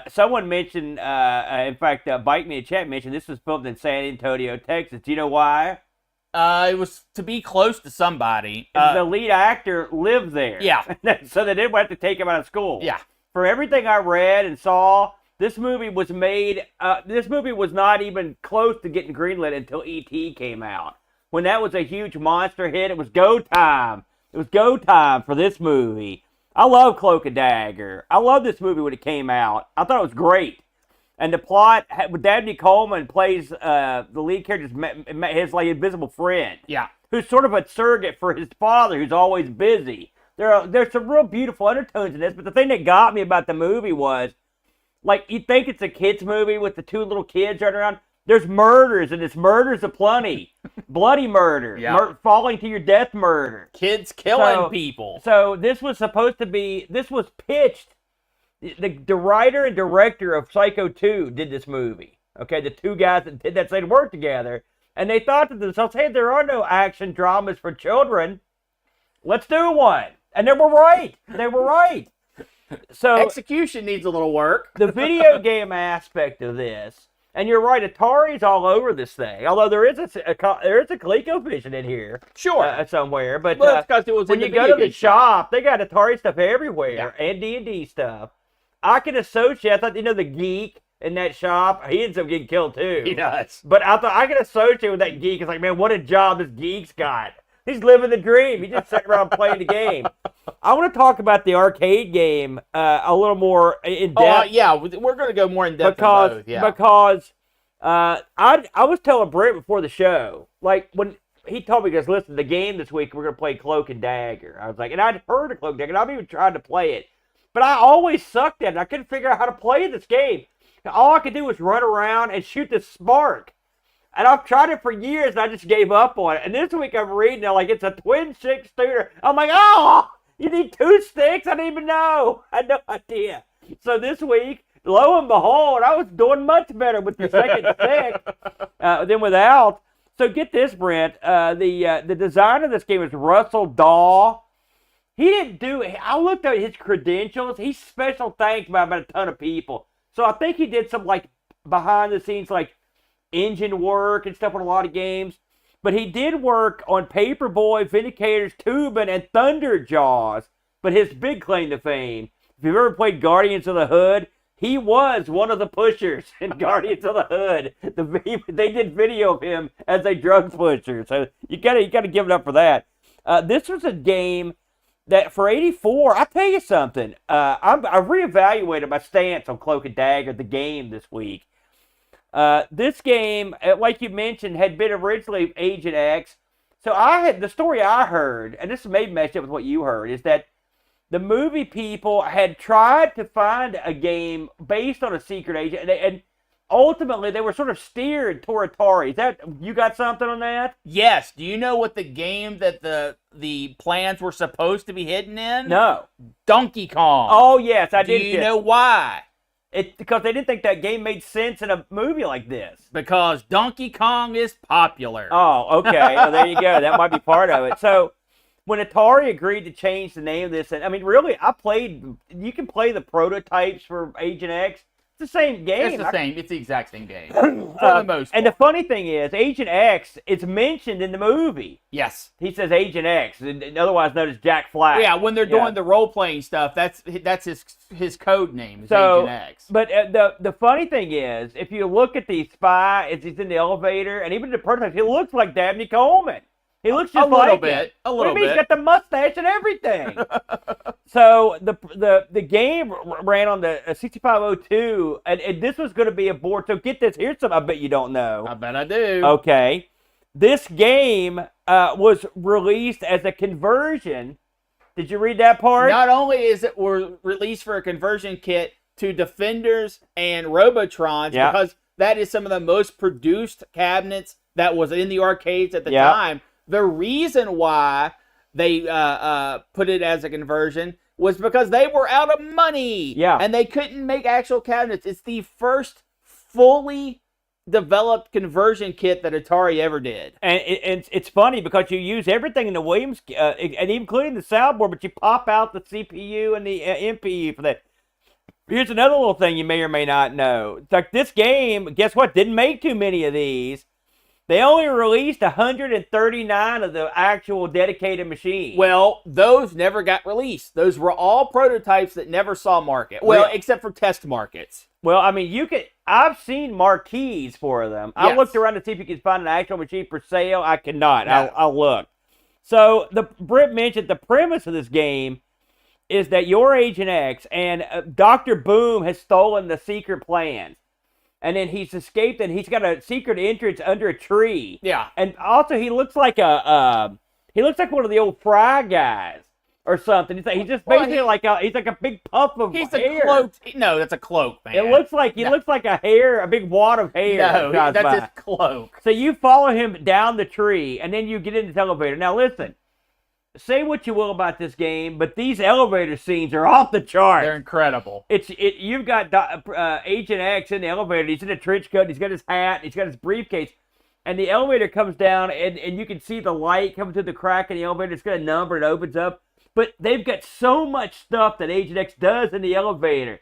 Someone mentioned, in fact, Bike Me in chat mentioned this was filmed in San Antonio, Texas. Do you know why? It was to be close to somebody. The lead actor lived there. Yeah. So they didn't have to take him out of school. Yeah. For everything I read and saw, this movie was made, this movie was not even close to getting greenlit until E.T. came out. When that was a huge monster hit, it was go time. It was go time for this movie. I love Cloak and Dagger. I loved this movie when it came out. I thought it was great. And the plot, Dabney Coleman plays the lead character's his like invisible friend. Yeah. Who's sort of a surrogate for his father, who's always busy. There's some real beautiful undertones in this, but the thing that got me about the movie was, like, you think it's a kid's movie with the two little kids running around. There's murders, and it's murders aplenty. Bloody murder. Yeah. Falling to your death murder. Kids killing people. So this was pitched. The writer and director of Psycho 2 did this movie. Okay, the two guys that did that, so they'd work together. And they thought to themselves, hey, there are no action dramas for children. Let's do one. And they were right. They were right. So execution needs a little work. The video game aspect of this, and you're right, Atari's all over this thing. Although there is a ColecoVision in here, sure, somewhere. But it's because it was when you go to the shop, they got Atari stuff everywhere, and D&D stuff. I can associate. I thought, the geek in that shop, he ends up getting killed too. He does. But I thought I can associate with that geek. It's like, man, what a job this geek's got. He's living the dream. He just sitting around playing the game. I want to talk about the arcade game a little more in depth. Yeah, we're going to go more in depth because I was telling Brent before the show, like when he told me, he goes, listen, the game this week we're going to play Cloak and Dagger. I was like, and I'd heard of Cloak and Dagger, and I've even tried to play it, but I always sucked at it. I couldn't figure out how to play this game. All I could do was run around and shoot the spark. And I've tried it for years, and I just gave up on it. And this week I'm reading it like it's a twin stick shooter. I'm like, oh, you need 2 sticks? I didn't even know. I had no idea. So this week, lo and behold, I was doing much better with the second stick than without. So get this, Brent. The designer of this game is Russell Daw. He didn't do it. I looked at his credentials. He's special thanked by about a ton of people. So I think he did some like behind the scenes like engine work and stuff on a lot of games. But he did work on Paperboy, Vindicators, Tubin, and Thunderjaws. But his big claim to fame, if you've ever played Guardians of the Hood, he was one of the pushers in Guardians of the Hood. They did video of him as a drug pusher. So you gotta give it up for that. This was a game that for 84, I'll tell you something. I've reevaluated my stance on Cloak and Dagger, the game, this week. This game, like you mentioned, had been originally Agent X. So the story I heard, and this may match up with what you heard, is that the movie people had tried to find a game based on a secret agent, and ultimately they were sort of steered toward Atari. Is that, you got something on that? Yes. Do you know what the game that the plans were supposed to be hidden in? No. Donkey Kong. Oh yes, I did. Do you know why? It's because they didn't think that game made sense in a movie like this. Because Donkey Kong is popular. Oh, okay. Well, there you go. That might be part of it. So, when Atari agreed to change the name of this, and I mean, really, you can play the prototypes for Agent X. It's the same game. It's the same. It's the exact same game. For the most part. And the funny thing is, Agent X is mentioned in the movie. Yes. He says Agent X, otherwise known as Jack Flack. Yeah, when they're doing the role-playing stuff, that's his code name, is Agent X. But the funny thing is, if you look at the spy, he's in the elevator, and even the prototype, he looks like Dabney Coleman. He looks just like it. A little bit. He's got the mustache and everything. So the game ran on the 6502, and this was going to be a board. So get this. Here's something I bet you don't know. I bet I do. Okay. This game was released as a conversion. Did you read that part? Not only is it released for a conversion kit to Defenders and Robotrons, because that is some of the most produced cabinets that was in the arcades at the time. The reason why they put it as a conversion was because they were out of money. Yeah. And they couldn't make actual cabinets. It's the first fully developed conversion kit that Atari ever did. And it's funny because you use everything in the Williams, and including the soundboard, but you pop out the CPU and the MPU for that. Here's another little thing you may or may not know. It's like this game, guess what, didn't make too many of these. They only released 139 of the actual dedicated machines. Well, those never got released. Those were all prototypes that never saw market. Well, except for test markets. Well, I mean, I've seen marquees for them. Yes. I looked around to see if you could find an actual machine for sale. I could not. No. I'll look. So, Britt mentioned the premise of this game is that you're Agent X and Dr. Boom has stolen the secret plans. and then he's escaped, and he's got a secret entrance under a tree. Yeah. And also, he looks like one of the old Fry guys or something. He's just basically he's like a big puff of He's hair. a cloak. No, that's a cloak, man. It looks like he looks like a big wad of hair. No, that drives that's by. his cloak. So you follow him down the tree, and then you get into the elevator. Now listen, say what you will about this game, but these elevator scenes are off the chart. They're incredible. You've got Agent X in the elevator. He's in a trench coat. He's got his hat. He's got his briefcase. And the elevator comes down, and you can see the light coming through the crack in the elevator. It's got a number. It opens up. But they've got so much stuff that Agent X does in the elevator.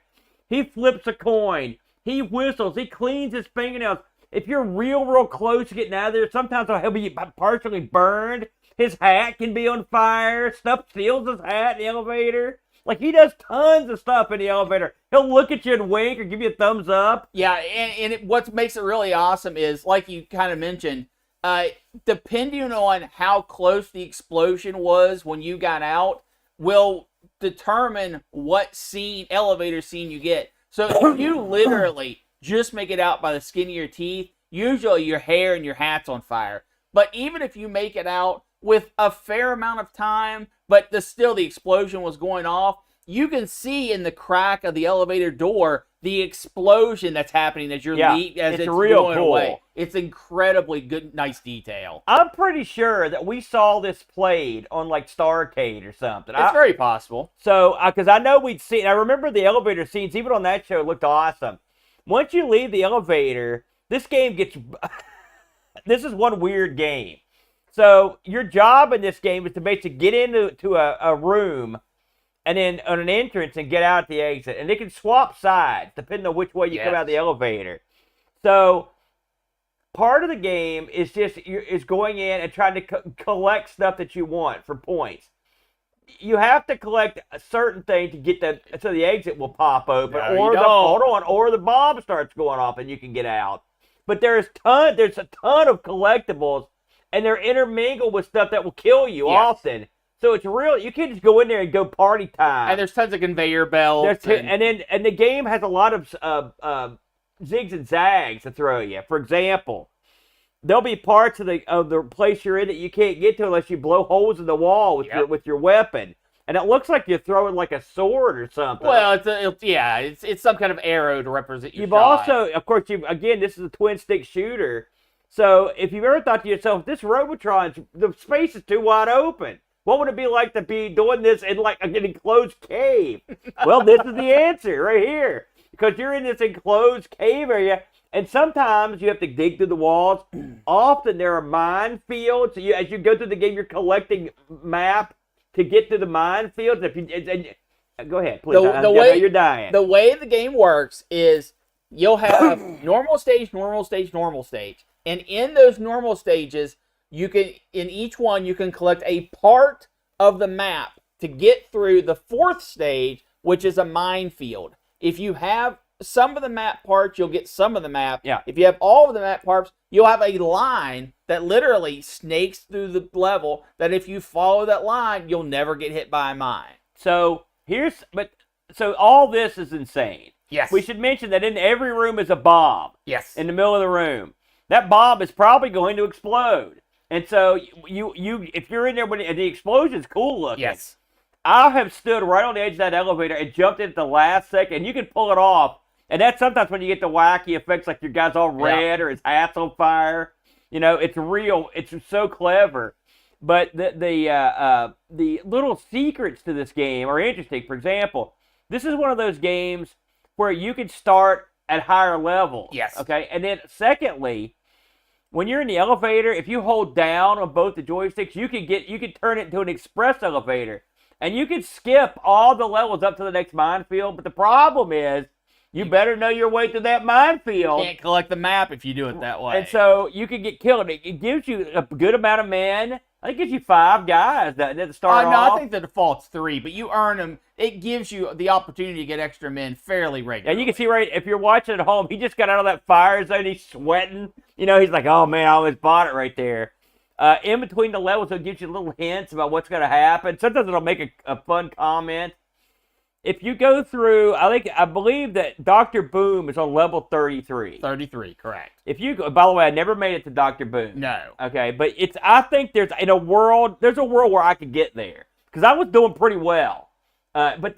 He flips a coin. He whistles. He cleans his fingernails. If you're real close to getting out of there, sometimes he'll be partially burned. His hat can be on fire. Stuff steals his hat in the elevator. Like, he does tons of stuff in the elevator. He'll look at you and wink or give you a thumbs up. Yeah, and what makes it really awesome is, like you kind of mentioned, depending on how close the explosion was when you got out, will determine what elevator scene you get. So if you literally just make it out by the skin of your teeth, usually your hair and your hat's on fire. But even if you make it out with a fair amount of time, but still the explosion was going off, you can see in the crack of the elevator door the explosion that's happening as it's real going cool. away. It's incredibly good, nice detail. I'm pretty sure that we saw this played on like Starcade or something. It's very possible. So, because I know we'd seen, I remember the elevator scenes, even on that show, looked awesome. Once you leave the elevator, this game gets, this is one weird game. So, your job in this game is to basically get into a room and then on an entrance and get out the exit. And they can swap sides depending on which way you come out of the elevator. So, part of the game is is going in and trying to collect stuff that you want for points. You have to collect a certain thing to get so the exit will pop open, or the bomb starts going off and you can get out. But there's a ton of collectibles, and they're intermingled with stuff that will kill you often. So it's real. You can't just go in there and go party time. And there's tons of conveyor belts. And the game has a lot of zigs and zags to throw you. For example, there'll be parts of the place you're in that you can't get to unless you blow holes in the wall with your weapon. And it looks like you're throwing like a sword or something. Well, it's some kind of arrow to represent your You've shot. also, of course, again, this is a twin-stick shooter. So if you've ever thought to yourself, this Robotron, the space is too wide open. What would it be like to be doing this in like an enclosed cave? Well, this is the answer right here. Because you're in this enclosed cave area, and sometimes you have to dig through the walls. Often there are minefields. As you go through the game, you're collecting map to get to the minefields. Go ahead, please. You're dying. The way the game works is you'll have normal stage, normal stage, normal stage. And in those normal stages, in each one, you can collect a part of the map to get through the fourth stage, which is a minefield. If you have some of the map parts, you'll get some of the map. Yeah. If you have all of the map parts, you'll have a line that literally snakes through the level that if you follow that line, you'll never get hit by a mine. So all this is insane. Yes. We should mention that in every room is a bomb. Yes. In the middle of the room. That bomb is probably going to explode. And so if you're in there when the explosion's cool looking. Yes. I have stood right on the edge of that elevator and jumped in at the last second. You can pull it off. And that's sometimes when you get the wacky effects, like your guy's all red or his hat's on fire. You know, it's real. It's so clever. But the little secrets to this game are interesting. For example, this is one of those games where you can start at higher levels. Yes. Okay. And then secondly, when you're in the elevator, if you hold down on both the joysticks, you can turn it into an express elevator. And you can skip all the levels up to the next minefield. But the problem is, you better know your way through that minefield. You can't collect the map if you do it that way. And so you can get killed. It gives you a good amount of men. I think it gives you 5 guys that start off. No, I think the default's 3, but you earn them. It gives you the opportunity to get extra men fairly regularly. And you can see if you're watching at home, he just got out of that fire zone. He's sweating. You know, he's like, oh, man, I almost bought it right there. In between the levels, it'll give you little hints about what's going to happen. Sometimes it'll make a fun comment. if you go through, I believe that Dr. Boom is on level 33. 33, correct. If you go, by the way, I never made it to Dr. Boom. No. Okay, but I think there's a world where I could get there because I was doing pretty well. But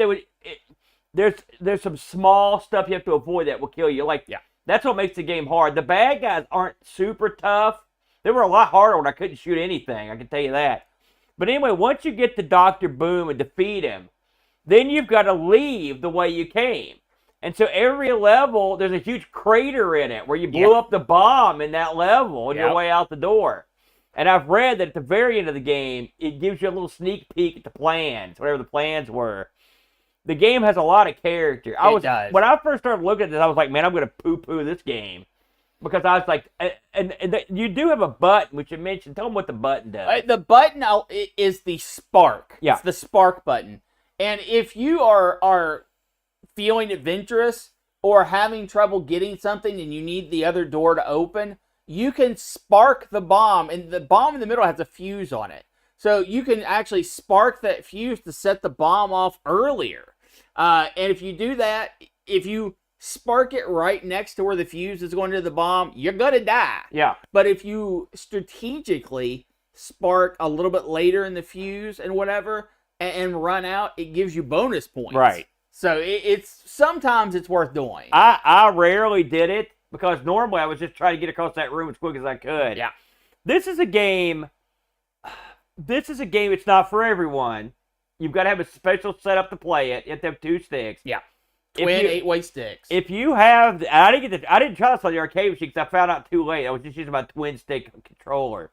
there's some small stuff you have to avoid that will kill you. Like, yeah, that's what makes the game hard. The bad guys aren't super tough. They were a lot harder when I couldn't shoot anything. I can tell you that. But anyway, once you get to Dr. Boom and defeat him, then you've got to leave the way you came. And so every level, there's a huge crater in it where you blew up the bomb in that level on your way out the door. And I've read that at the very end of the game, it gives you a little sneak peek at the plans, whatever the plans were. The game has a lot of character. It does. When I first started looking at this, I was like, man, I'm going to poo-poo this game. Because I was like, and you do have a button, which you mentioned. Tell them what the button does. The button is the spark. Yeah. It's the spark button. And if you are feeling adventurous or having trouble getting something and you need the other door to open, you can spark the bomb. And the bomb in the middle has a fuse on it. So you can actually spark that fuse to set the bomb off earlier. And if you do that, if you spark it right next to where the fuse is going to the bomb, you're going to die. Yeah. But if you strategically spark a little bit later in the fuse and whatever and run out, it gives you bonus points. Right. So sometimes it's worth doing. I rarely did it because normally I was just trying to get across that room as quick as I could. Yeah. This is a game, it's not for everyone. You've got to have a special setup to play it. You have to have 2 sticks. Yeah. Twin 8-way sticks. If you have, I didn't try this on the arcade machine because I found out too late. I was just using my twin stick controller.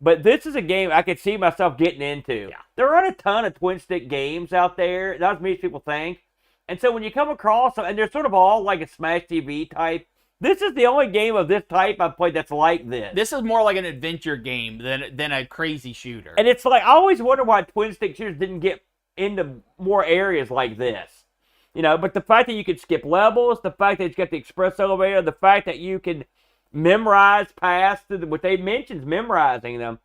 But this is a game I could see myself getting into. Yeah. There aren't a ton of twin stick games out there, not as many as people think. And so when you come across them, and they're sort of all like a Smash TV type, this is the only game of this type I've played that's like this. This is more like an adventure game than a crazy shooter. And it's like, I always wonder why twin stick shooters didn't get into more areas like this. You know, but the fact that you can skip levels, the fact that it's got the express elevator, the fact that you can memorize paths, what they mentioned, memorizing them.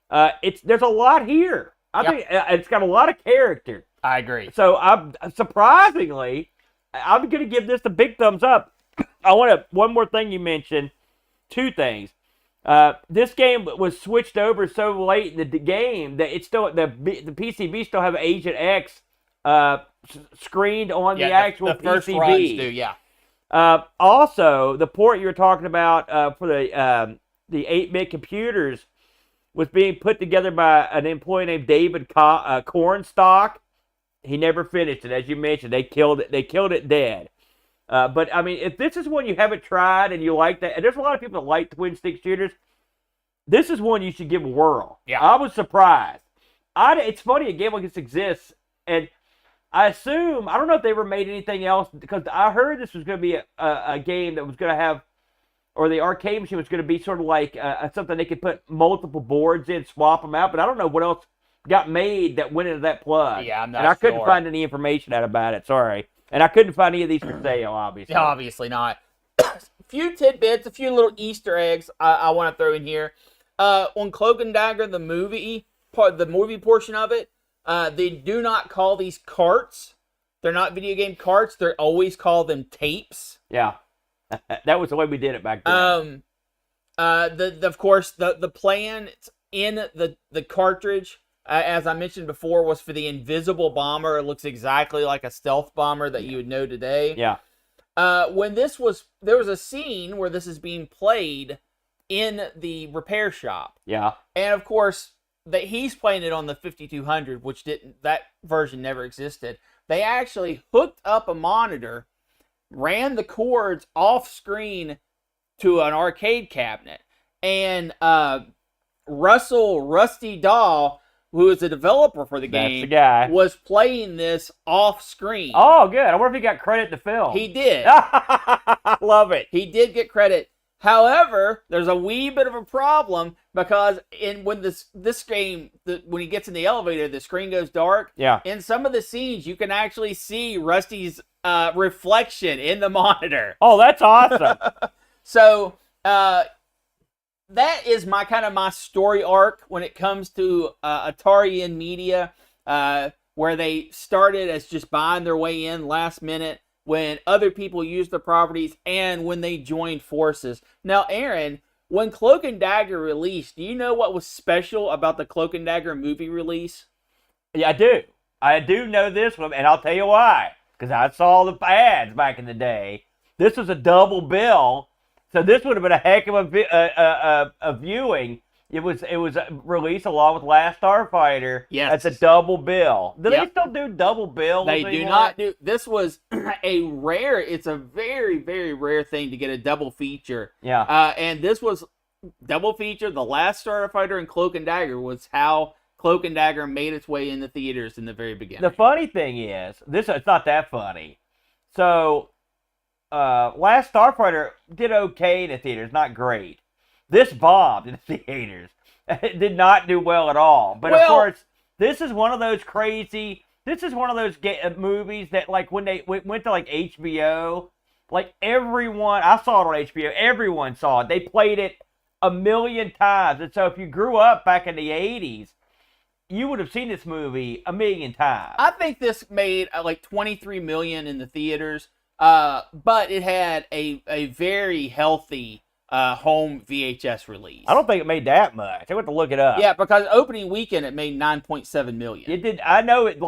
There's a lot here. I think it's got a lot of character. I agree. So I'm surprisingly, I'm going to give this a big thumbs up. One more thing you mentioned, 2 things. This game was switched over so late in the game that it's still the PCB still have Agent X screened on the actual the first PCB. runs do, yeah. Also, the port you were talking about for the 8-bit computers was being put together by an employee named David Cornstalk. He never finished it, as you mentioned. They killed it dead. But I mean, if this is one you haven't tried and you like that, and there's a lot of people that like twin stick shooters, this is one you should give a whirl. Yeah. I was surprised. It's funny a game like this exists, and I assume, I don't know if they ever made anything else, because I heard this was going to be a game that was going to have, or the arcade machine was going to be sort of like something they could put multiple boards in, swap them out, but I don't know what else got made that went into that plug. Yeah, I'm not And I couldn't sure. find any information out about it, sorry. And I couldn't find any of these for sale, obviously. Obviously not. A few tidbits, a few little Easter eggs I want to throw in here. On Cloak and Dagger, the movie portion of it, they do not call these carts. They're not video game carts. They always call them tapes. Yeah. That was the way we did it back then. Of course, the plan in the cartridge, as I mentioned before, was for the invisible bomber. It looks exactly like a stealth bomber that you would know today. Yeah. There was a scene where this is being played in the repair shop. Yeah. And of course, he's playing it on the 5200, which that version never existed. They actually hooked up a monitor, ran the cords off screen to an arcade cabinet, and Russell Rusty Daw, who is a developer for the game, That's the guy. was playing this off screen. Oh, good. I wonder if he got credit to film. He did. I love it. He did get credit. However, there's a wee bit of a problem because when this game, when he gets in the elevator, the screen goes dark. Yeah. In some of the scenes, you can actually see Rusty's reflection in the monitor. Oh, that's awesome. So that is my story arc when it comes to Atari and media. where they started as just buying their way in last minute when other people used the properties and when they joined forces. Now, Aaron, when Cloak and Dagger released, do you know what was special about the Cloak and Dagger movie release? Yeah, I do. I do know this one, and I'll tell you why. Because I saw the ads back in the day. This was a double bill, so this would have been a heck of a viewing. It was released along with Last Starfighter. Yes. As a double bill. Do Yep. they still do double bills? They anymore? do not do. This was it's a very, very rare thing to get a double feature. Yeah. And this was double feature. The Last Starfighter and Cloak and Dagger was how Cloak and Dagger made its way in the theaters in the very beginning. The funny thing is, it's not that funny. So, Last Starfighter did okay in the theaters, not great. This bombed in the theaters. It did not do well at all. But of course, this is one of those movies that, like, when they went to, like, HBO, like, everyone, I saw it on HBO, everyone saw it. They played it a million times. And so if you grew up back in the 80s, you would have seen this movie a million times. I think this made like $23 million in the theaters, but it had a very healthy home VHS release. I don't think it made that much. I went to look it up. Yeah, because opening weekend it made $9.7 million. It did. I know it.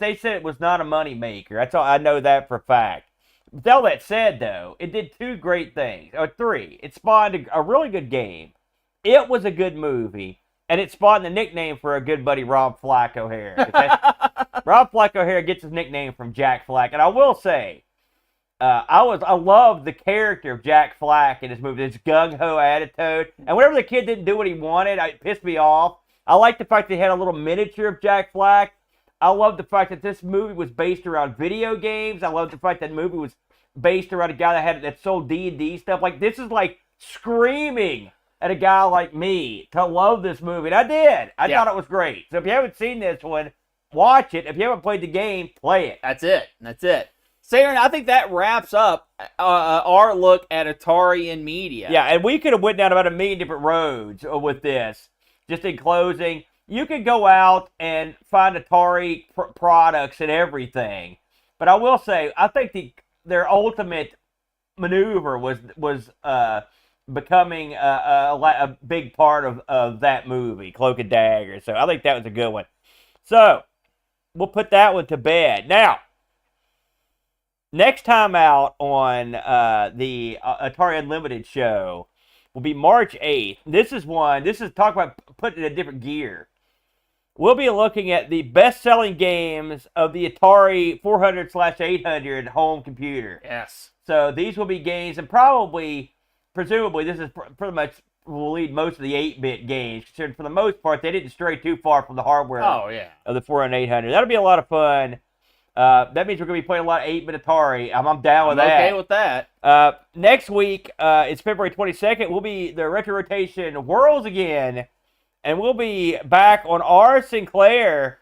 They said it was not a money maker. That's all. I know that for a fact. With all that said, though, it did two great things, or three. It spawned a really good game. It was a good movie. And it spawned the nickname for a good buddy, Rob Flack O'Hare. Rob Flack O'Hare gets his nickname from Jack Flack. And I will say, I love the character of Jack Flack in this movie, this gung-ho attitude. And whenever the kid didn't do what he wanted, it pissed me off. I like the fact they had a little miniature of Jack Flack. I love the fact that this movie was based around video games. I love the fact that the movie was based around a guy that sold D&D stuff. Like, this is like screaming at a guy like me to love this movie. And I did. I thought it was great. So if you haven't seen this one, watch it. If you haven't played the game, play it. That's it. Sarah, I think that wraps up our look at Atari and media. Yeah, and we could have went down about a million different roads with this. Just in closing, you could go out and find Atari products and everything. But I will say, I think their ultimate maneuver was becoming a big part of that movie, Cloak and Dagger. So I think that was a good one. So we'll put that one to bed. Now, next time out on the Atari Unlimited show will be March 8th. This is talk about putting in a different gear. We'll be looking at the best-selling games of the Atari 400/800 home computer. Yes. So these will be games, and presumably, this is pretty much will lead most of the 8-bit games, considering for the most part, they didn't stray too far from the hardware of the 400/800. That'll be a lot of fun. That means we're going to be playing a lot of 8-bit Atari. I'm down with that. Okay with that. Next week, it's February 22nd. We'll be the Retro Rotation Worlds again, and we'll be back on our Sinclair.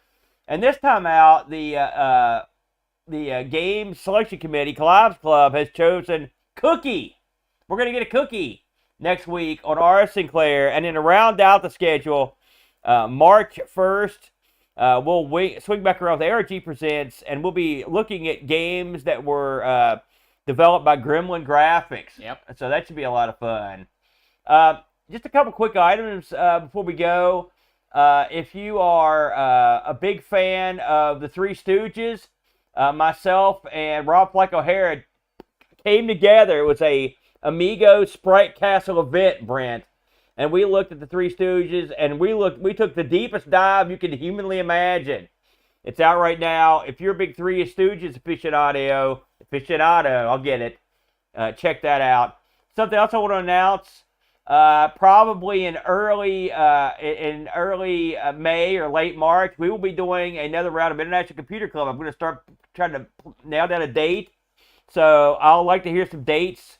And this time out, the Game Selection Committee, Collabs Club, has chosen Cookie. We're going to get a Cookie next week on our Sinclair. And then to round out the schedule, March 1st, we'll swing back around with ARG Presents, and we'll be looking at games that were developed by Gremlin Graphics. Yep. So that should be a lot of fun. Just a couple quick items before we go. If you are a big fan of the Three Stooges, myself and Rob Flack O'Hara came together. It was a Amigos Sprite Castle event, Brent. And we looked at the Three Stooges, and we took the deepest dive you could humanly imagine. It's out right now. If you're a big Three Stooges aficionado, I'll get it. Check that out. Something else I want to announce, probably in early May or late March, we will be doing another round of International Computer Club. I'm going to start trying to nail down a date. So I'll like to hear some dates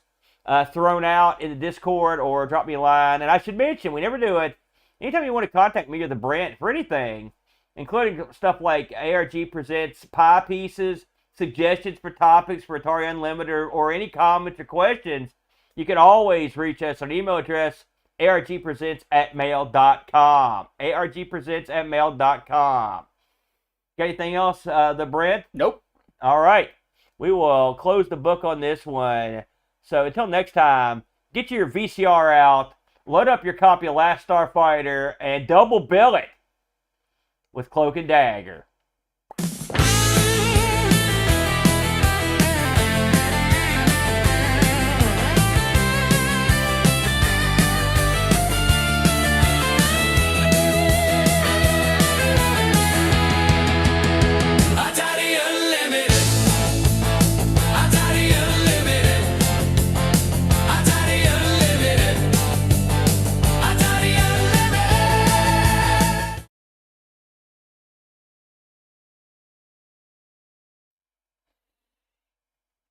thrown out in the Discord or drop me a line. And I should mention, we never do it, anytime you want to contact me or the Brent for anything, including stuff like ARG Presents pie pieces, suggestions for topics for Atari Unlimited, or any comments or questions, you can always reach us on email address argpresents@mail.com. argpresents@mail.com. Got anything else, the Brent? Nope. All right. We will close the book on this one. So until next time, get your VCR out, load up your copy of Last Starfighter, and double bill it with Cloak and Dagger. Atari Unlimited. Atari Unlimited. Atari Unlimited. Atari Unlimited.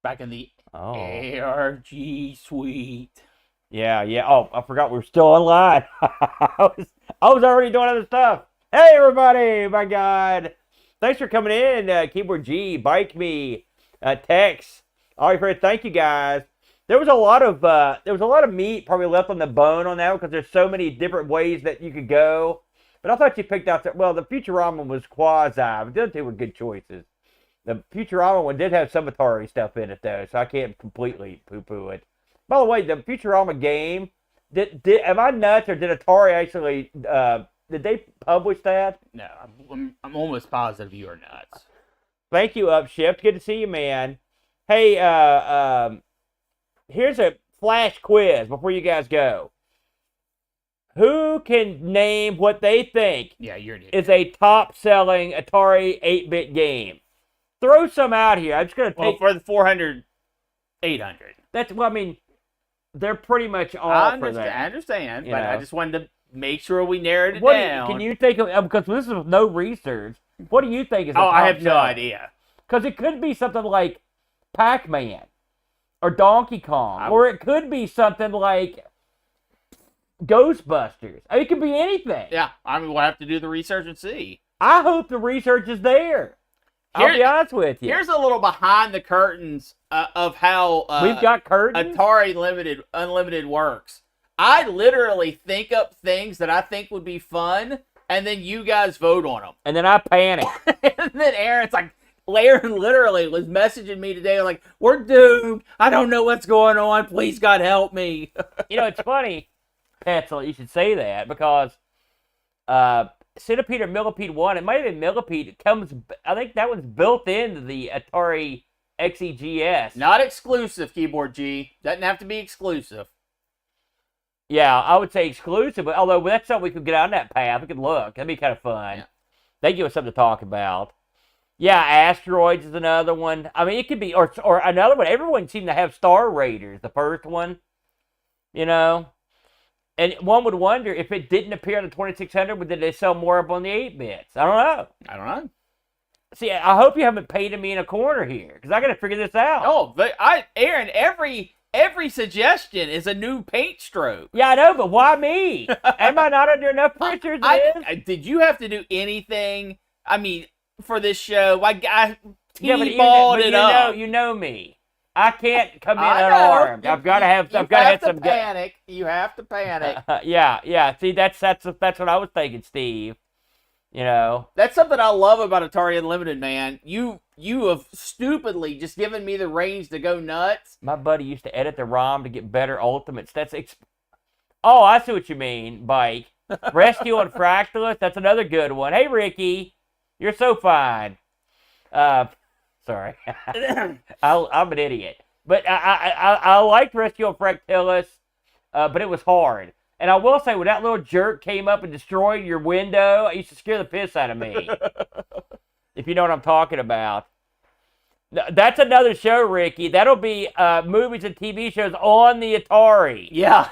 Back in the Oh. ARG suite. Yeah. Oh, I forgot we were still online. I was already doing other stuff. Hey, everybody! My God, thanks for coming in. Keyboard G, Bike Me, Tex. All right, Fred. Thank you guys. There was a lot of meat probably left on the bone on that because there's so many different ways that you could go. But I thought you picked out that. Well, the Futurama was quasi, but the other two were good choices. The Futurama one did have some Atari stuff in it though, so I can't completely poo-poo it. By the way, the Futurama game, am I nuts or did Atari actually, did they publish that? No, I'm almost positive you are nuts. Thank you, Upshift. Good to see you, man. Hey, here's a flash quiz before you guys go. Who can name what they think Yeah, you're an idiot. is a top-selling Atari 8-bit game? Throw some out here. I'm just going to Well, take... for the 400, 800. That's, well, I mean, they're pretty much all I for understand, that. I understand, You but I know. just wanted to make sure we narrowed it What down. can you think of, because this is with no research, what do you think is a Oh, I have top no seller? idea. Because it could be something like Pac-Man or Donkey Kong, or it could be something like Ghostbusters. I mean, it could be anything. Yeah, I mean, we'll have to do the research and see. I hope the research is there. I'll be honest with you. Here's a little behind the curtains of how We've got curtains. Atari Unlimited works. I literally think up things that I think would be fun, and then you guys vote on them. And then I panic. And then Aaron's like, Aaron literally was messaging me today like, we're doomed. I don't know what's going on. Please, God, help me. You know, it's funny, Petzl, you should say that, because Centipede or Millipede 1, it might have been Millipede, I think that one's built into the Atari XEGS. Not exclusive, Keyboard G. Doesn't have to be exclusive. Yeah, I would say exclusive, but although that's something we could get on that path. We could look. That'd be kind of fun. Yeah. They give us something to talk about. Yeah, Asteroids is another one. I mean, it could be, or another one. Everyone seemed to have Star Raiders, the first one, you know? And one would wonder if it didn't appear on the 2600, did they sell more up on the 8-bits? I don't know. I don't know. See, I hope you haven't painted me in a corner here, because I got to figure this out. Oh, but Aaron, every suggestion is a new paint stroke. Yeah, I know, but why me? Am I not under enough pressure as it is? Did you have to do anything? I mean, for this show, I Yeah, but T-balled it up. You know me. I can't come in I know. unarmed. I've got to have some panic. You have to panic. Yeah. See, that's what I was thinking, Steve. You know. That's something I love about Atari Unlimited, man. You have stupidly just given me the range to go nuts. My buddy used to edit the ROM to get better ultimates. Oh, I see what you mean, Bike. Rescue on Fractalus. That's another good one. Hey, Ricky, you're so fine. Sorry, I'm an idiot. But I liked Rescue on Fractalus, but it was hard. And I will say, when that little jerk came up and destroyed your window, it used to scare the piss out of me. If you know what I'm talking about. That's another show, Ricky. That'll be movies and TV shows on the Atari. Yeah.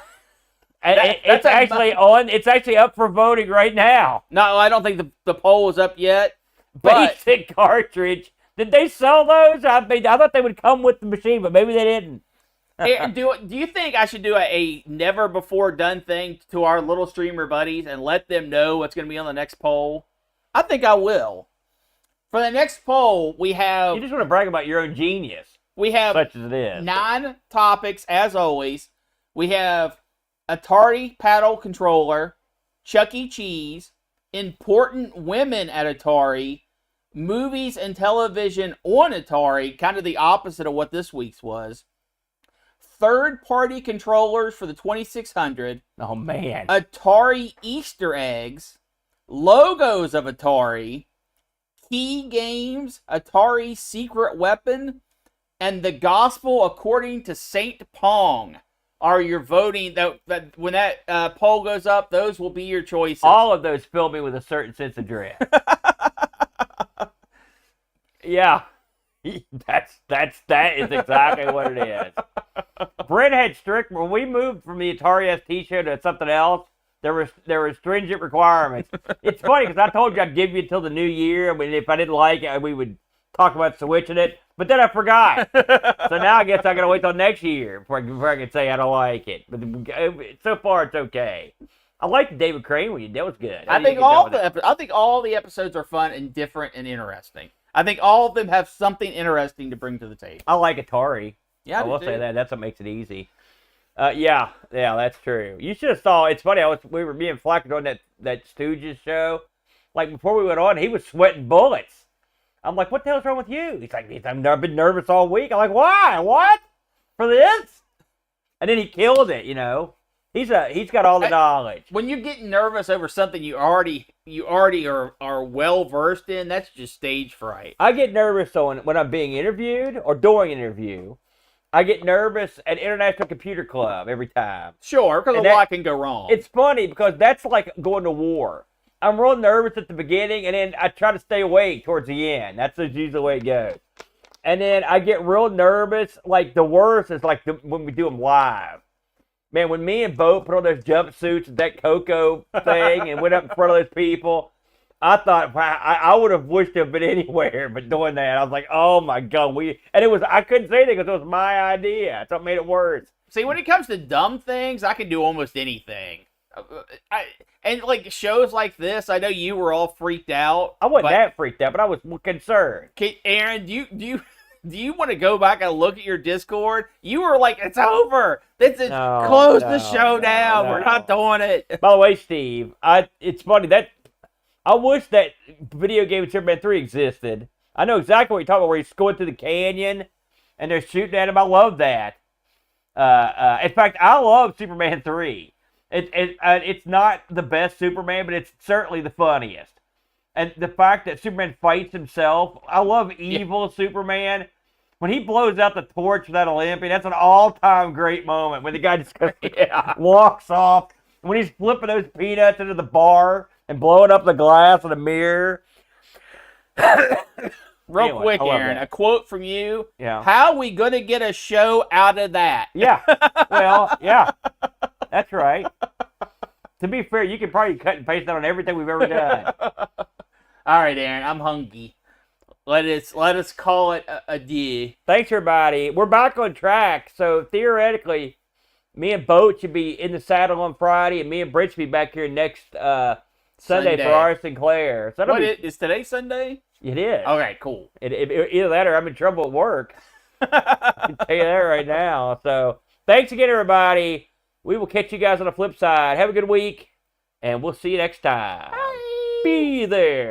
It's actually up for voting right now. No, I don't think the poll is up yet. But Basic cartridge. Did they sell those? I thought they would come with the machine, but maybe they didn't. do you think I should do a never before done thing to our little streamer buddies and let them know what's going to be on the next poll? I think I will. For the next poll, we have... You just want to brag about your own genius. We have such as it is. 9 topics, as always. We have Atari paddle controller, Chuck E. Cheese, important women at Atari, movies and television on Atari, kind of the opposite of what this week's was. Third-party controllers for the 2600. Oh, man. Atari Easter eggs. Logos of Atari. Key games. Atari Secret Weapon. And the Gospel According to Saint Pong are your voting. That when that poll goes up, those will be your choices. All of those fill me with a certain sense of dread. Yeah. That is exactly what it is. Brent had strict, when we moved from the Atari ST show to something else, there were stringent requirements. It's funny because I told you I'd give you until the new year. I mean, if I didn't like it, we would talk about switching it. But then I forgot. So now I guess I got to wait till next year before I can say I don't like it. But so far it's okay. I like the David Crane one. That was good. I think all the episodes are fun and different and interesting. I think all of them have something interesting to bring to the table. I like Atari. Yeah, I will say that. That's what makes it easy. Yeah, that's true. You should have saw. It's funny. We were being flacked on that Stooges show. Like before we went on, he was sweating bullets. I'm like, what the hell's wrong with you? He's like, I've been nervous all week. I'm like, why? What? For this? And then he killed it. You know, he's got all the knowledge. When you're getting nervous over something you already are well versed in, that's just stage fright. I get nervous when I'm being interviewed or during interview. I get nervous at International Computer Club every time. Sure, because a lot can go wrong. It's funny because that's like going to war. I'm real nervous at the beginning, and then I try to stay awake towards the end. That's usually the way it goes. And then I get real nervous. Like the worst is like when we do them live. Man, when me and Bo put on those jumpsuits and that Coco thing and went up in front of those people, I thought, wow, I would have wished to have been anywhere but doing that. I was like, oh my God. I couldn't say anything because it was my idea. That's what made it worse. See, when it comes to dumb things, I can do almost anything. And like shows like this, I know you were all freaked out. I wasn't that freaked out, but I was concerned. Aaron, do you want to go back and look at your Discord? You were like, it's over. Close the show down. We're not doing it. By the way, Steve, it's funny that I wish that video game Superman 3 existed. I know exactly what you're talking about, where he's going through the canyon and they're shooting at him. I love that. In fact, I love Superman 3. It's not the best Superman, but it's certainly the funniest. And the fact that Superman fights himself, I love evil Superman. When he blows out the torch for that Olympian, that's an all-time great moment when the guy just walks off. When he's flipping those peanuts into the bar and blowing up the glass in the mirror. Real quick, Aaron, a quote from you. Yeah. How are we going to get a show out of that? Yeah. Well, yeah. That's right. To be fair, you can probably cut and paste that on everything we've ever done. All right, Aaron, I'm hungry. Let us call it a day. Thanks, everybody. We're back on track. So theoretically, me and Boat should be in the saddle on Friday, and me and Britt should be back here next Sunday for our Sinclair. So is today Sunday? It is. Okay, cool. Either that or I'm in trouble at work. I can tell you that right now. So thanks again, everybody. We will catch you guys on the flip side. Have a good week, and we'll see you next time. Bye. Be there.